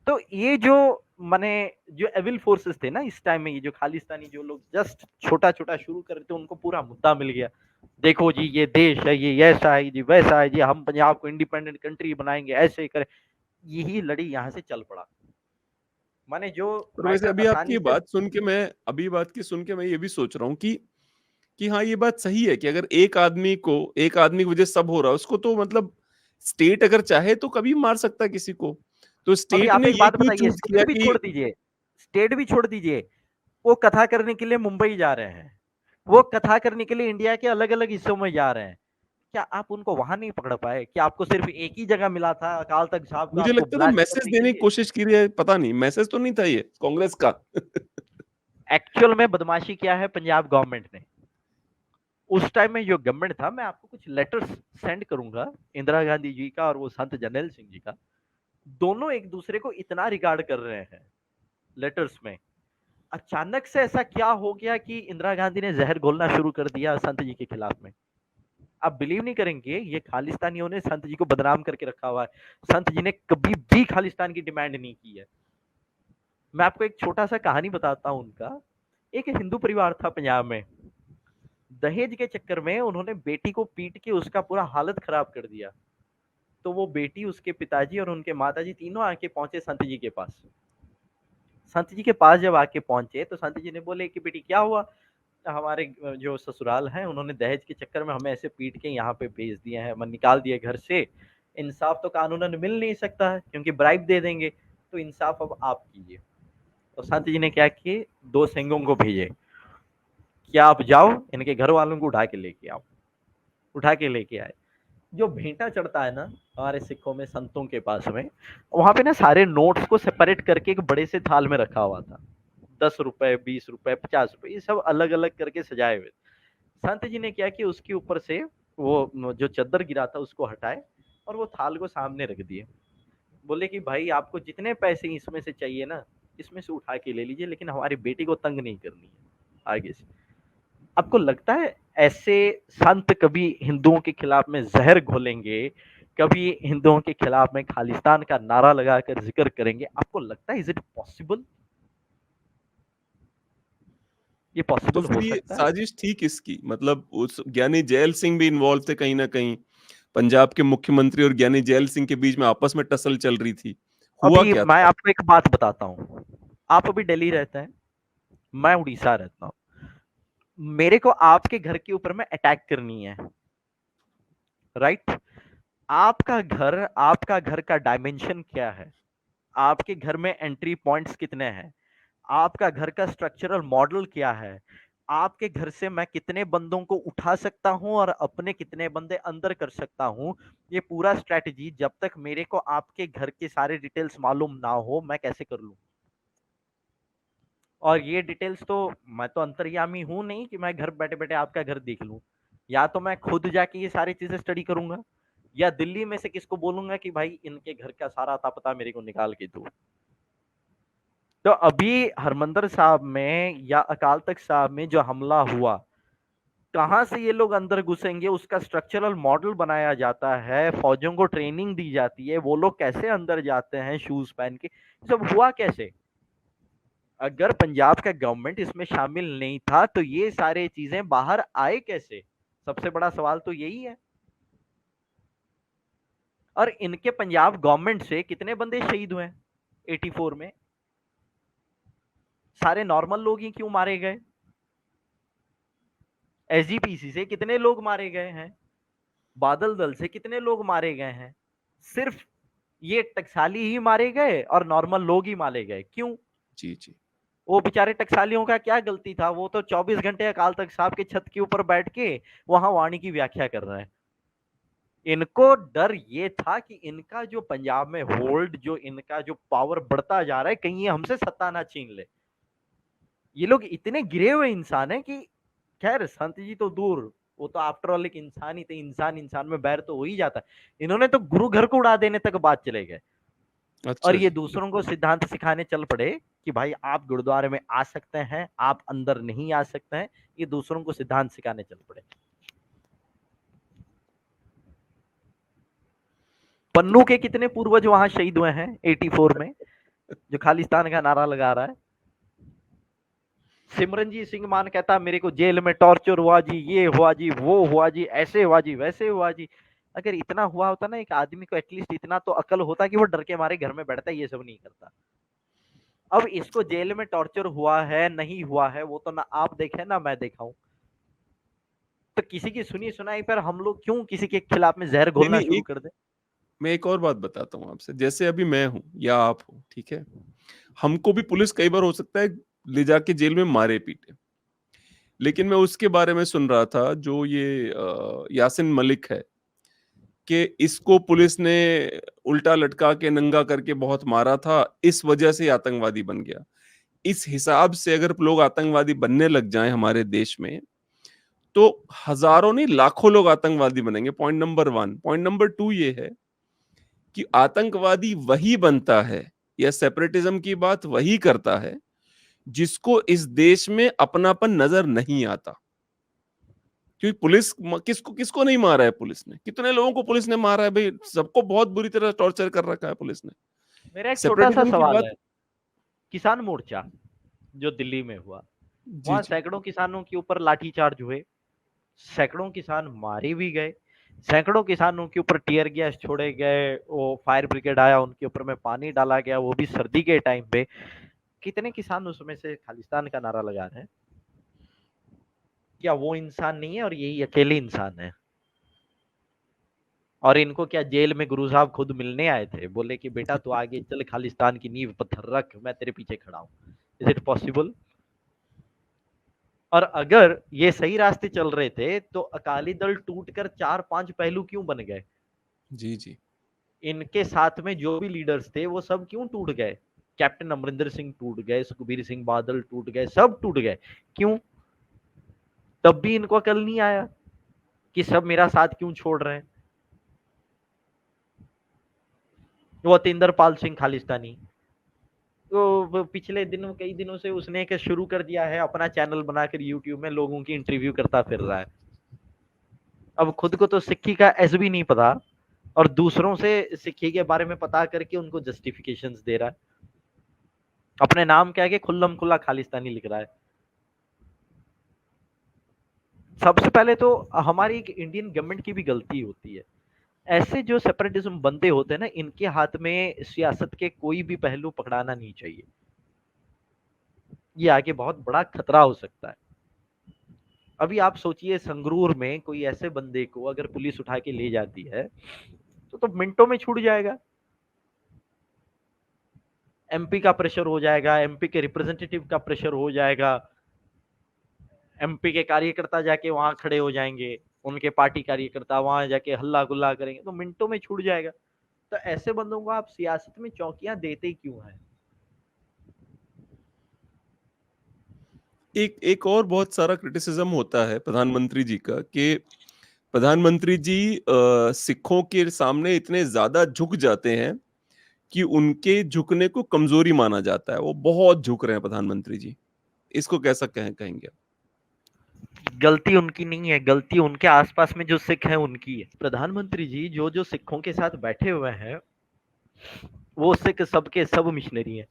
तो ये जो माने जो एविल फोर्सेस थे ना इस टाइम में, ये जो खालिस्तानी जो लोग जस्ट छोटा छोटा शुरू कर रहे थे, उनको पूरा मुद्दा मिल गया। देखो जी ये देश है, ये ऐसा है जी, वैसा है जी, हम पंजाब को इंडिपेंडेंट कंट्री बनाएंगे, ऐसे करें। यही लड़ी यहाँ से चल पड़ा। माने जो और वैसे मैटर अभी आपकी आसानी ये से। बात सुन के मैं ये भी सोच रहा हूँ कि हाँ, ये बात सही है कि अगर एक आदमी की वजह से सब हो रहा है, उसको तो मतलब स्टेट अगर चाहे तो कभी मार सकता है किसी को। तो अभी स्टेट आप ने एक ये बात क्यों बताइए, चूज़ किया स्टेट भी कि छोड़ दीजिए, स्टेट भी छोड़ दीजिए। वो कथा करने के लिए मुंबई जा रहे हैं, वो कथा करने के लिए इंडिया के अलग अलग हिस्सों में जा रहे हैं। क्या आप उनको वहां नहीं पकड़ पाए? क्या आपको सिर्फ एक ही जगह मिला था अकाल तख्त साहब को मुझे आपको लगता था ब्लास्ट मैसेज करने के देने की लिए? कोशिश की है, पता नहीं मैसेज तो नहीं था ये कांग्रेस का। एक्चुअल में बदमाशी किया है पंजाब गवर्नमेंट ने। उस टाइम में जो गवर्नमेंट था, मैं आपको कुछ लेटर्स सेंड करूंगा, इंदिरा गांधी जी का और वो संत जरनैल सिंह जी का। दोनों एक दूसरे को इतना रिगार्ड कर रहे हैं लेटर्स में। अचानक से ऐसा क्या हो गया कि इंदिरा गांधी ने जहर घोलना शुरू कर दिया संत जी के खिलाफ में? आप बिलीव नहीं करेंगे, ये खालिस्तानियों ने संत जी को बदनाम करके रखा हुआ है। संत जी ने कभी भी खालिस्तान की डिमांड नहीं की है। मैं आपको एक छोटा सा कहानी बताता हूं उनका। एक हिंदू परिवार था पंजाब में। दहेज के चक्कर में उन्होंने बेटी को पीट के उसका पूरा हालत खराब कर दिया। तो वो बेटी, उसके पिताजी और उनके माताजी तीनों आके पहुंचे संत जी के पास। संत जी के पास जब आके पहुंचे तो संत जी ने बोले कि बेटी क्या हुआ? हमारे जो ससुराल हैं उन्होंने दहेज के चक्कर में हमें ऐसे पीट के यहाँ पे भेज दिए हैं, मन निकाल दिए घर से। इंसाफ तो कानूनन मिल नहीं सकता है क्योंकि ब्राइब दे देंगे। तो इंसाफ अब आप कीजिए। तो संत जी ने क्या किए, दो सिंगों को भेजे कि आप जाओ इनके घर वालों को उठा के लेके आओ। उठा के लेके आए। जो भेंटा चढ़ता है ना हमारे सिखों में, संतों के पास में, वहां पे ना सारे नोट्स को सेपरेट करके एक बड़े से थाल में रखा हुआ था। 10 रुपए, 20 रुपए, 50 रुपए, ये सब अलग अलग करके सजाए हुए। संत जी ने क्या कि उसके ऊपर से वो जो चद्दर गिरा था उसको हटाए और वो थाल को सामने रख दिए। बोले कि भाई आपको जितने पैसे इसमें से चाहिए ना, इसमें से उठा के ले लीजिए, लेकिन हमारी बेटी को तंग नहीं करनी है आगे से। आपको लगता है ऐसे संत कभी हिंदुओं के खिलाफ में जहर घोलेंगे, कभी हिंदुओं के खिलाफ में खालिस्तान का नारा लगाकर जिक्र करेंगे? आपको लगता है इज इट पॉसिबल? ये तो पॉसिबल फिर हो ये सकता है? साजिश थी किसकी? मतलब उस ज्ञानी जैल सिंह भी इन्वॉल्व थे कहीं न कहीं। पंजाब के मुख्यमंत्री और ज्ञानी जैल सिंह के बीच में आपस में टसल चल रही थी। हुआ अभी क्या मैं था? आपको एक बात बताता हूँ। आप अभी दिल्ली रहते हैं, मैं उड़ीसा रहता हूँ। मेरे को आपके घर के ऊपर में अटैक करनी है, राइट? आपका घर का डायमेंशन क्या है? आपके घर में एंट्री पॉइंट्स कितने हैं? आपका घर का स्ट्रक्चरल मॉडल क्या है? आपके घर से मैं कितने बंदों को उठा सकता हूं और अपने कितने बंदे अंदर कर सकता हूं? ये पूरा स्ट्रेटजी जब तक मेरे को आपके घर के सारे डिटेल्स मालूम ना हो, मैं कैसे कर लूं? और ये डिटेल्स तो मैं तो अंतर्यामी हूं नहीं कि मैं घर बैठे बैठे आपका घर देख लूं। या तो मैं खुद जाके ये सारी चीजें स्टडी करूंगा, या दिल्ली में से किसको बोलूंगा कि भाई इनके घर का सारा अता पता मेरे को निकाल के दो। तो अभी हरमंदिर साहब में या अकाल तख्त साहब में जो हमला हुआ, कहाँ से ये लोग अंदर घुसेंगे, उसका स्ट्रक्चरल मॉडल बनाया जाता है, फौजियों को ट्रेनिंग दी जाती है, वो लोग कैसे अंदर जाते हैं शूज पहन के, सब हुआ कैसे? अगर पंजाब का गवर्नमेंट इसमें शामिल नहीं था तो ये सारे चीजें बाहर आए कैसे? सबसे बड़ा सवाल तो यही है। और इनके पंजाब गवर्नमेंट से कितने बंदे शहीद हुए 84 में? सारे नॉर्मल लोग ही क्यों मारे गए? एसजीपीसी से कितने लोग मारे गए हैं? बादल दल से कितने लोग मारे गए हैं? सिर्फ ये टकसाली ही मारे गए और नॉर्मल लोग ही मारे गए, क्यों? जी जी। वो बेचारे टकसालियों का क्या गलती था? वो तो 24 घंटे अकाल तख्त साहब के छत के ऊपर बैठ के वहां वाणी की व्याख्या कर रहे हैं। इनको डर ये था कि इनका जो पंजाब में होल्ड, जो इनका जो पावर बढ़ता जा रहा है, कहीं ये हमसे सत्ता ना छीन ले। ये लोग इतने गिरे हुए इंसान हैं कि खैर संत जी तो दूर, वो तो आफ्टर ऑल एक इंसान ही थे, इंसान इंसान में बैर तो हो ही जाता है। इन्होंने तो गुरु घर को उड़ा देने तक बात चले गए और अच्छा ये जी। दूसरों को सिद्धांत सिखाने चल पड़े कि भाई आप गुरुद्वारे में आ सकते हैं, आप अंदर नहीं आ सकते हैं। ये दूसरों को सिद्धांत सिखाने चल पड़े। पन्नू के कितने पूर्वज वहां शहीद हुए हैं 84 में, जो खालिस्तान का नारा लगा रहा है। सिमरनजीत सिंह मान कहता मेरे को जेल में टॉर्चर हुआ जी, ये हुआ जी, वो हुआ जी, ऐसे हुआ जी, वैसे हुआ जी। अगर इतना हुआ होता ना एक आदमी को, एटलीस्ट इतना तो अकल होता कि वो डर के मारे घर में बैठता, ये सब नहीं करता। अब इसको जेल में टॉर्चर हुआ है नहीं हुआ है वो तो ना आप देखे ना मैं देखा हूं। तो किसी की सुनी सुनाई पर हम लोग क्यों किसी के खिलाफ में जहर नहीं घोलना नहीं, शुरू एक कर दे? मैं एक और बात बताता हूँ आपसे। जैसे अभी मैं हूँ या आप हो, ठीक है, हमको भी पुलिस कई बार हो सकता है ले जाके जेल में मारे पीटे, लेकिन मैं उसके बारे में सुन रहा था जो ये यासिन मलिक है, कि इसको पुलिस ने उल्टा लटका के नंगा करके बहुत मारा था, इस वजह से ये आतंकवादी बन गया। इस हिसाब से अगर लोग आतंकवादी बनने लग जाएं हमारे देश में, तो हजारों नहीं लाखों लोग आतंकवादी बनेंगे। Point number 1। पॉइंट नंबर 2 ये है कि आतंकवादी वही बनता है या सेपरेटिज्म की बात वही करता है जिसको इस देश में अपनापन नजर नहीं आता। क्योंकि पुलिस किसको किसको नहीं मारा है, पुलिस ने कितने लोगों को पुलिस ने मारा है भाई, सबको बहुत बुरी तरह टॉर्चर कर रखा है पुलिस ने। मेरा एक छोटा सा सेपरेटिज्म की सवाल बात। है। किसान मोर्चा जो दिल्ली में हुआ, जी वहां जी। सैकड़ों किसानों के ऊपर लाठीचार्ज हुए, सैकड़ों किसान मारे भी गए, सैकड़ों किसानों के ऊपर टीयर गैस छोड़े गए, वो फायर ब्रिगेड आया, उनके ऊपर में पानी डाला गया, वो भी सर्दी के टाइम पे। कितने किसान उसमें से खालिस्तान का नारा लगा रहे हैं? क्या वो इंसान नहीं है और यही अकेले इंसान है? और इनको क्या जेल में गुरु साहब खुद मिलने आए थे, बोले कि बेटा तू आगे चल, खालिस्तान की नींव पत्थर रख, मैं तेरे पीछे खड़ा हूं? Is it possible? और अगर ये सही रास्ते चल रहे थे तो अकाली दल टूटकर 4-5 पहलू क्यों बन गए? जी जी। इनके साथ में जो भी लीडर्स थे वो सब क्यों टूट गए? कैप्टन अमरिंदर सिंह टूट गए, सुखबीर सिंह बादल टूट गए, सब टूट गए। क्यों? तब भी इनको अकल नहीं आया कि सब मेरा साथ क्यों छोड़ रहे हैं। वो अतिंदर पाल सिंह खालिस्तानी, तो पिछले दिनों कई दिनों से उसने एक शुरू कर दिया है, अपना चैनल बनाकर यूट्यूब में लोगों की इंटरव्यू करता फिर रहा है। अब खुद को तो सिक्की का एस भी नहीं पता और दूसरों से सिक्की के बारे में पता करके उनको जस्टिफिकेशंस दे रहा है। अपने नाम के आगे खुल्लम खुल्ला खालिस्तानी लिख रहा है। सबसे पहले तो हमारी इंडियन गवर्नमेंट की भी गलती होती है। ऐसे जो सेपरेटिज्म बंदे होते हैं ना, इनके हाथ में सियासत के कोई भी पहलू पकड़ाना नहीं चाहिए। ये आगे बहुत बड़ा खतरा हो सकता है। अभी आप सोचिए संगरूर में कोई ऐसे बंदे को अगर पुलिस उठा के ले जाती है तो मिनटों में छूट जाएगा। एमपी का प्रेशर हो जाएगा, एमपी के रिप्रेजेंटेटिव का प्रेशर हो जाएगा, एमपी के कार्यकर्ता जाके वहां खड़े हो जाएंगे, उनके पार्टी कार्यकर्ता वहां जाके हल्ला गुल्ला करेंगे, तो मिनटों में छूट जाएगा। तो ऐसे बंदों को आप सियासत में चौकियां देते क्यों हैं? एक एक और बहुत सारा क्रिटिसिज्म होता है प्रधानमंत्री जी का, कि प्रधानमंत्री जी सिखों के सामने इतने ज्यादा झुक जाते हैं कि उनके झुकने को कमजोरी माना जाता है। वो बहुत झुक रहे हैं प्रधानमंत्री जी, इसको कैसा कहेंगे आप? गलती उनकी नहीं है, गलती उनके आसपास में जो सिख हैं उनकी है। प्रधानमंत्री जी जो जो सिखों के साथ बैठे हुए हैं वो सिख सबके सब मिशनरी हैं।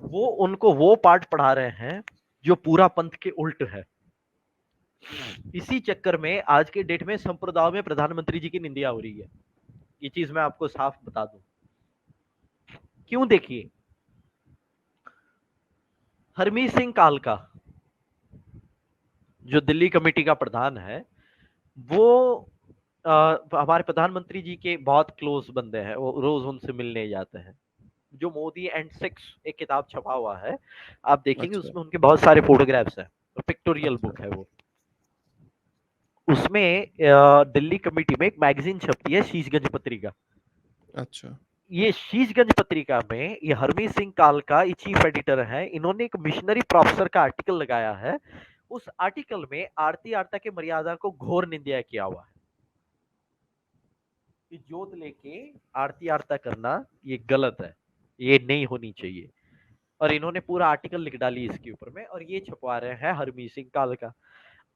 वो उनको वो पाठ पढ़ा रहे हैं जो पूरा पंथ के उल्ट है। इसी चक्कर में आज के डेट में संप्रदायों में प्रधानमंत्री जी की निंदा हो रही है। ये चीज मैं आपको साफ बता दूं। क्यों? देखिए, हरमीत सिंह कालका जो दिल्ली कमेटी का प्रधान है, वो हमारे प्रधानमंत्री जी के बहुत क्लोज बंदे हैं, वो रोज उनसे मिलने जाते हैं। जो मोदी एंड सिक्स एक किताब छपा हुआ है, आप देखेंगे अच्छा, उसमें उनके बहुत सारे फोटोग्राफ्स हैं, पिक्टोरियल अच्छा, बुक है वो। उसमें दिल्ली कमेटी में एक मैगजीन छपती है, शीशगंज पत्रिका। अच्छा, ये शीशगंज पत्रिका में ये हरमीत सिंह कालका ये चीफ एडिटर है। इन्होंने एक मिशनरी प्रोफेसर का आर्टिकल लगाया है। उस आर्टिकल में आरती आर्ता के मर्यादा को घोर निंदा किया हुआ है कि जोत लेके आरती आर्ता करना ये गलत है, ये नहीं होनी चाहिए। और इन्होंने पूरा आर्टिकल लिख डाली इसके ऊपर में, और ये छपवा रहे हैं हरमीत सिंह कालका।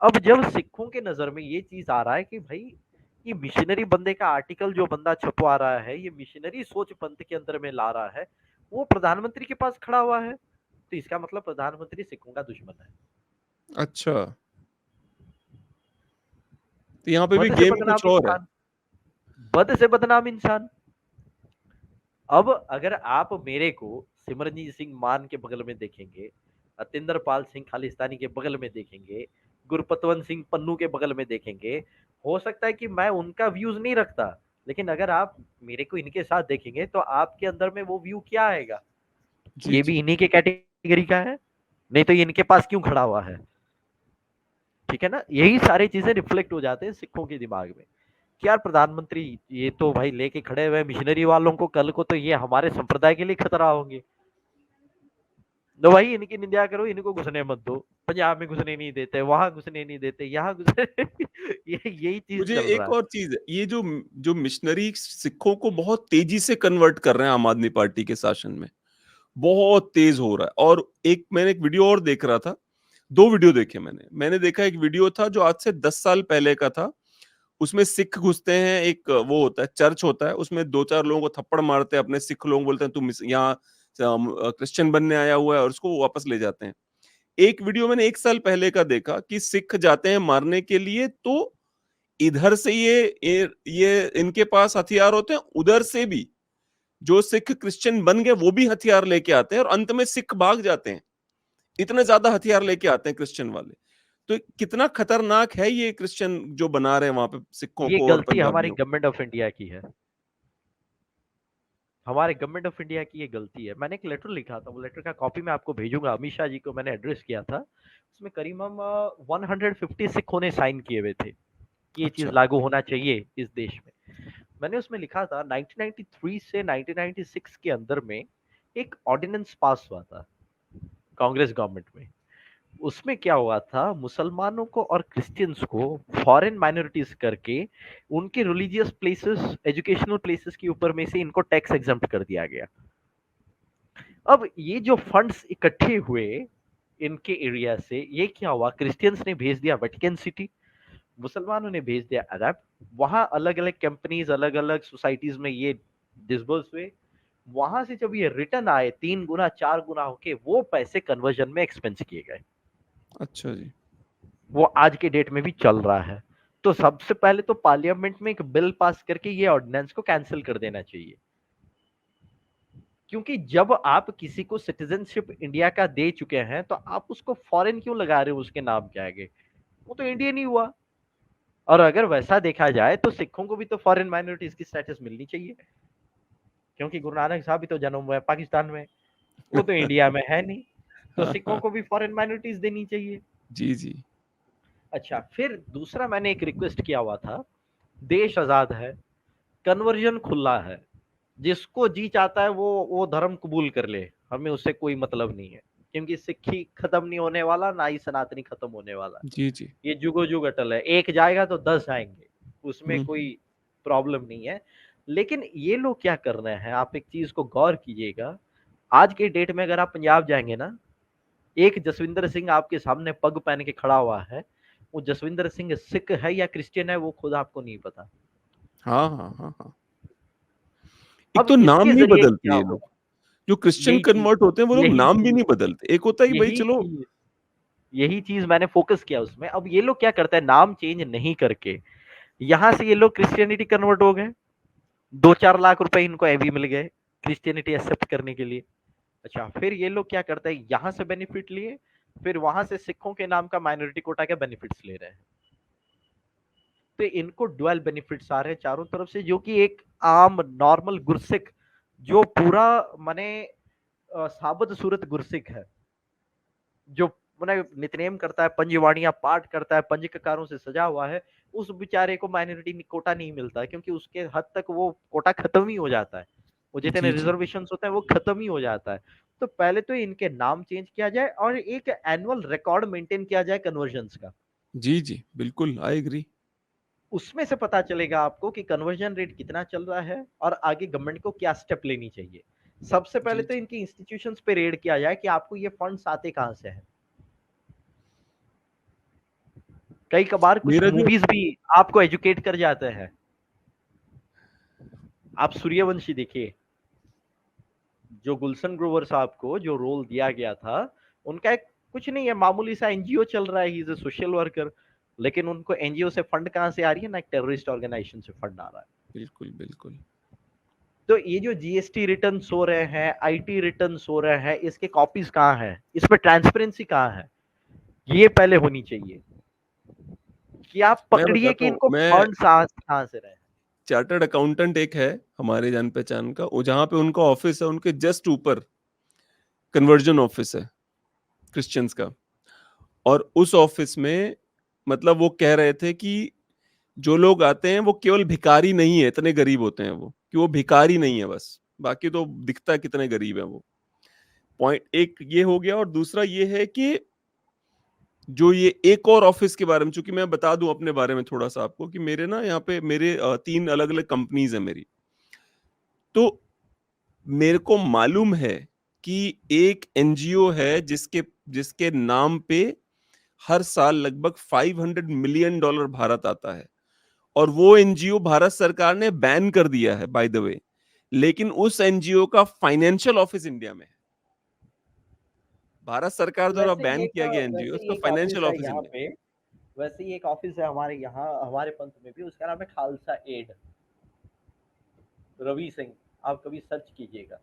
अब जब सिखों के नजर में ये चीज आ रहा है कि भाई ये मिशनरी बंदे का आर्टिकल जो बंदा छपवा रहा है, ये मिशनरी सोच पंथ के अंदर में ला रहा है, वो प्रधानमंत्री के पास खड़ा हुआ है, तो इसका मतलब प्रधानमंत्री सिखों का दुश्मन है। अच्छा। तो यहाँ पे भी बद से गेम बदनाम कुछ और है। इंसान, बद से बदनाम इंसान। अब अगर आप मेरे को सिमरनजीत सिंह मान के बगल में देखेंगे, अतिंदर पाल सिंह खालिस्तानी के बगल में देखेंगे, गुरपतवंत सिंह पन्नू के बगल में देखेंगे, हो सकता है कि मैं उनका व्यूज नहीं रखता, लेकिन अगर आप मेरे को इनके साथ देखेंगे तो आपके अंदर में वो व्यू क्या आएगा? जी, ये जी। भी इन्हीं के कैटेगरी का है, नहीं तो ये इनके पास क्यों खड़ा हुआ है? ठीक है ना? यही सारी चीजें रिफ्लेक्ट हो जाते हैं सिखों के दिमाग में कि यार प्रधानमंत्री ये तो भाई लेके खड़े हुए मिशनरी वालों को, कल को तो ये हमारे संप्रदाय के लिए खतरा होंगे, तो भाई इनकी निंदा करो, इनको घुसने मत दो। पंजाब में घुसने नहीं देते, वहां घुसने नहीं देते, यहाँ घुसने ये यही चीज मुझे चल रहा एक है। और चीज़ है, ये जो जो मिशनरी सिखों को बहुत तेज़ी से कन्वर्ट कर रहे हैं आम आदमी पार्टी के शासन में, बहुत तेज़ हो रहा है। और मैंने एक वीडियो और देख रहा था, 2 वीडियो देखे मैंने। मैंने देखा एक वीडियो था जो आज से 10 साल पहले का था, उसमें सिख घुसते हैं, एक वो होता है, चर्च होता है, उसमें 2-4 लोगों को थप्पड़ मारते हैं, अपने सिख लोग बोलते हैं तुम यहाँ क्रिश्चियन बनने आया हुआ है, और उसको वो वापस ले जाते हैं। एक वीडियो मैंने 1 साल पहले का देखा कि सिख जाते हैं मारने के लिए, तो इधर से ये इनके पास हथियार होते हैं, उधर से भी जो सिख क्रिश्चियन बन गए वो भी हथियार लेके आते हैं, और अंत में सिख भाग जाते हैं। इतने ज्यादा हथियार लेके आते हैं क्रिश्चियन वाले। तो कितना खतरनाक है ये क्रिश्चियन जो बना रहे हैं वहां पे सिखों ये को और गलती हमारी पंजाबियों को। गवर्नमेंट ऑफ इंडिया की है, हमारे गवर्नमेंट ऑफ इंडिया की ये गलती है। मैंने एक लेटर लिखा था, वो लेटर का कॉपी मैं आपको भेजूंगा, अमित शाह जी को मैंने एड्रेस किया था। उसमें करीबन 150 सिखों ने साइन किए हुए थे कि ये चीज अच्छा, लागू होना चाहिए इस देश में। मैंने उसमें लिखा था 1993 से 1996 के अंदर में एक ऑर्डिनेंस पास हुआ था कांग्रेस गवर्नमेंट में। उसमें क्या हुआ था, मुसलमानों को और क्रिश्चियंस को फॉरेन माइनॉरिटीज करके उनके रिलीजियस प्लेसेस, एजुकेशनल प्लेसेस के ऊपर में से इनको टैक्स एग्जम्प्ट कर दिया गया। अब ये जो फंड्स इकट्ठे हुए इनके एरिया से, ये क्या हुआ, क्रिश्चियंस ने भेज दिया वेटिकन सिटी, मुसलमानों ने भेज दिया अरब। वहां अलग अलग कंपनीज, अलग अलग सोसाइटीज में ये डिसबर्स हुए। वहां से जब ये रिटर्न आए 3 गुना 4 गुना होके, वो पैसे कन्वर्जन में एक्सपेंस किए गए। अच्छा जी। वो आज के डेट में भी चल रहा है। तो सबसे पहले तो पार्लियामेंट में एक बिल पास करके ये ऑर्डिनेंस को कैंसिल कर देना चाहिए। क्योंकि जब आप किसी को सिटीजनशिप इंडिया का दे चुके हैं तो आप उसको फॉरेन क्यों लगा रहे हो उसके नाम के आगे? वो तो इंडियन ही हुआ। और अगर वैसा देखा जाए तो सिखों को भी तो फॉरेन माइनॉरिटीज की स्टेटस मिलनी चाहिए, क्योंकि गुरु नानक साहब भी तो जन्म हुआ है पाकिस्तान में, वो तो इंडिया में है नहीं। तो हाँ, सिखों हाँ। को भी फॉरेन माइनॉरिटीज देनी चाहिए। जी, जी। अच्छा, फिर दूसरा मैंने एक रिक्वेस्ट किया हुआ था, देश आजाद है, कन्वर्जन खुला है, जिसको जी चाहता है वो धर्म कबूल कर ले, हमें उससे कोई मतलब नहीं है। क्योंकि सिक्खी खत्म नहीं होने वाला, ना ही सनातनी खत्म होने वाला। जी, जी। ये जुगो जुग अटल है, एक जाएगा तो 10 आएंगे, उसमें हुँ, कोई प्रॉब्लम नहीं है। लेकिन ये लोग क्या कर रहे हैं, आप एक चीज को गौर कीजिएगा। आज के डेट में अगर आप पंजाब जाएंगे ना, एक जसविंदर सिंह आपके सामने पग पहन के खड़ा हुआ है, वो जसविंदर सिंह सिख है या क्रिश्चियन है वो खुद आपको नहीं पता। हाँ, हाँ, हाँ, हाँ। एक अब तो नाम इसके नहीं जरिए बदलते क्या ये लोग। होगा? जो क्रिश्चियन यही चीज कन्वर्ट होते हैं वो लोग यही नाम भी चीज नहीं बदलते। एक होता है कि भाई यही चलो चीज यही चीज मैंने फोकस किया उसमें। अब ये लोग क्या करते हैं, नाम चेंज नहीं करके यहां से ये लोग क्रिश्चियनिटी कन्वर्ट हो गए, 2-4 लाख रुपए इनको एवी मिल गए क्रिश्चियनिटी एक्सेप्ट करने के लिए। अच्छा, फिर ये लोग क्या करते हैं, यहां से बेनिफिट लिए, फिर वहां से सिखों के नाम का माइनॉरिटी कोटा के बेनिफिट्स ले रहे हैं। तो इनको डुअल बेनिफिट्स आ रहे हैं चारों तरफ से, जो कि एक आम नॉर्मल गुरसिख जो पूरा माने साबत सूरत गुरसिख है, जो मैंने नितनेम करता है, पंजवाणियां पाठ करता है, पंज ककारों से सजा हुआ है, उस बेचारे को माइनॉरिटी कोटा नहीं मिलता है, क्योंकि उसके हद तक वो कोटा खत्म ही हो जाता है, वो जितने जी, जी। रिजर्वेशन होते हैं वो खत्म ही हो जाता है। तो पहले तो इनके नाम चेंज किया जाए और एक एनुअल रिकॉर्ड मेंटेन किया जाए कन्वर्जन्स का। जी, जी, बिल्कुल, आई एग्री। उसमें से पता चलेगा आपको कि कन्वर्जन रेट कितना चल रहा है और आगे गवर्नमेंट को क्या स्टेप लेनी चाहिए। सबसे पहले जी, तो जी। इनकी इंस्टीट्यूशंस पे रेड किया जाए कि आपको ये फंड्स आते कहां से हैं। कई कबार कुछ मेरा जो मूवीज भी आपको एजुकेट कर जाते हैं। आप सूर्यवंशी देखिए, जो गुलशन ग्रोवर साहब को जो रोल दिया गया था, उनका एक कुछ नहीं है, मामूली सा एनजीओ चल रहा है, he is a social worker, लेकिन उनको एनजीओ से फंड कहां से आ रही है, ना एक टेररिस्ट ऑर्गेनाइजेशन से फंड आ रहा है। बिल्कुल, बिल्कुल। तो ये जो जीएसटी रिटर्न हो रहे हैं, आईटी रिटर्न हो रहे हैं, इसके कॉपीज कहाँ है, इसमें ट्रांसपेरेंसी कहाँ है, ये पहले होनी चाहिए कि आप मैं पकड़िए बताता कि हूँ, इनको मैं फंड कहाँ से रहे हैं। चार्टर्ड अकाउंटेंट एक है हमारे जान-पहचान का, वो जहाँ पे उनका ऑफिस है, उनके जस्ट ऊपर कन्वर्जन ऑफिस है, क्रिश्चियंस का। और उस ऑफिस में मतलब वो कह रहे थे कि जो लोग आते हैं वो केवल भिखारी नहीं है, इतने गरीब होते हैं वो, कि वो भिखारी नहीं है बस, बाकी तो दिखता है कितने गरीब हैं वो। पॉइंट एक ये हो गया और दूसरा ये है कि जो ये एक और ऑफिस के बारे में, चूंकि मैं बता दूं अपने बारे में थोड़ा सा आपको कि मेरे ना यहाँ पे मेरे 3 अलग-अलग कंपनीज हैं मेरी। तो मेरे को मालूम है कि एक एनजीओ है जिसके जिसके नाम पे हर साल लगभग $500 मिलियन भारत आता है और वो एनजीओ भारत सरकार ने बैन कर दिया है बाय द वे, लेकिन उस एनजीओ का फाइनेंशियल ऑफिस इंडिया में है। भारत सरकार द्वारा बैन किया गया एनजीओ, वैसे ही उसका एक ऑफिस फाइनेंशियल है ऑफिस यहाँ इंडिया। पे, वैसे ही एक ऑफिस है हमारे यहाँ, हमारे पंथ में भी, उसका नाम है खालसा एड, रवि सिंह। आप कभी सर्च कीजिएगा,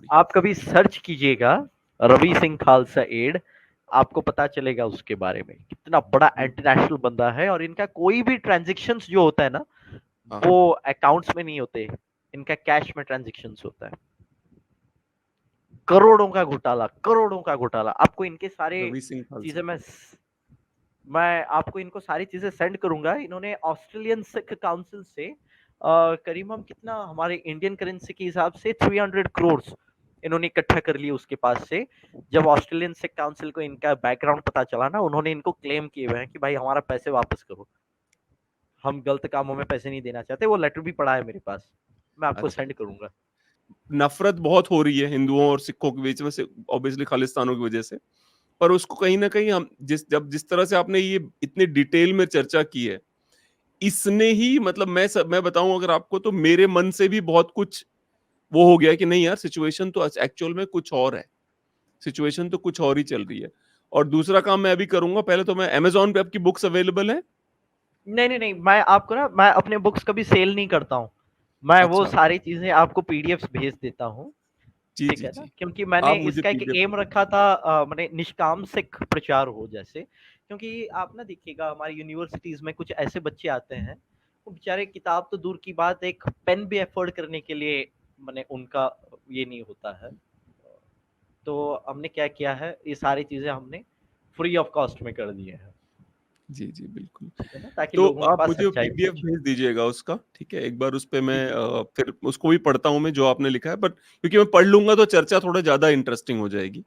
आप कभी सर्च कीजिएगा रवि सिंह खालसा एड, आपको पता चलेगा उसके बारे में, कितना बड़ा इंटरनेशनल बंदा है। और इनका कोई भी ट्रांजेक्शन्स जो होता है ना, हाँ, वो हाँ। अकाउंट्स में नहीं होते, इनका कैश में ट्रांजेक्शन्स होता है। करोड़ों का घोटाला, करोड़ों का घोटाला। आपको इनके सारे रवि सिंह चीजें खालसा। मैं आपको इनको सारी चीजें सेंड करूंगा। इन्होंने ऑस्ट्रेलियन सिख काउंसिल से करीबन कितना, हमारे इंडियन करेंसी के हिसाब से 300 करोड़ इन्होंने इकट्ठा कर लिए उसके पास से। जब ऑस्ट्रेलियन सिख काउंसिल को इनका बैकग्राउंड पता चला ना, उन्होंने इनको क्लेम किए हुए हैं कि भाई हमारा पैसे वापस करो, हम गलत कामों में पैसे नहीं देना चाहते। वो लेटर भी पड़ा है मेरे पास, मैं आपको अच्छा, सेंड करूंगा। नफरत बहुत हो रही है हिंदुओं और सिखों के बीच में से, ऑब्वियसली खालिस्तानों की वजह से। पर उसको कहीं ना कहीं हम जिस तरह से आपने ये इतने डिटेल में चर्चा की है, इसने ही मतलब मैं बताऊं अगर आपको, तो मेरे मन से भी बहुत कुछ वो हो गया कि नहीं यार, सिचुएशन तो एक्चुअल में कुछ और है, सिचुएशन तो कुछ और ही चल रही है। और दूसरा काम मैं अभी करूंगा, पहले तो मैं अमेजोन पे, आपकी बुक्स अवेलेबल है? नहीं नहीं नहीं, मैं आपको ना, मैं अपने बुक्स कभी सेल नहीं करता हूँ, मैं वो अच्छा। सारी चीजें आपको पीडीएफ भेज देता हूँ। जी, ठीक जी, है ना, जी। क्योंकि मैंने आप मुझे इसका एक पीडीएफ एम भेज रखा दीजिए। था, मैंने निष्काम सिख प्रचार हो जैसे, क्योंकि आप ना देखिएगा हमारी यूनिवर्सिटीज में कुछ ऐसे बच्चे आते हैं, वो बेचारे किताब तो दूर की बात, एक पेन भी अफोर्ड करने के लिए मैंने उनका ये नहीं होता है। तो हमने क्या किया है, ये सारी चीजें हमने फ्री ऑफ कॉस्ट में कर दिए हैं। जी, जी, बिल्कुल। ठीक है ना, ताकि तो लोगों के आप पास मुझे सच्चाई पीडीएफ पहुंचे। भेज दीजिएगा उसका, ठीक है? एक बार उस पे जी मैं जी जी। फिर उसको भी पढ़ता हूँ मैं जो आपने लिखा है, बट क्योंकि मैं पढ़ लूँगा तो चर्चा थोड़ा ज़्यादा इंटरेस्टिंग हो जाएगी।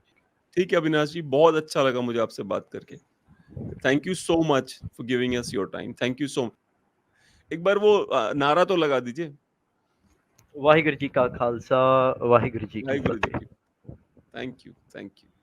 ठीक है अविनाश जी, बहुत अच्छा लगा मुझे आपसे बात करके। Thank you so much for giving us your time. Thank you so एक बार वो नारा तो लगा दीजिए। वाहिगुरु जी का खालसा, वाहिगुरु जी की वाहेगुरु जी फतेह। की थैंक यू, थैंक यू।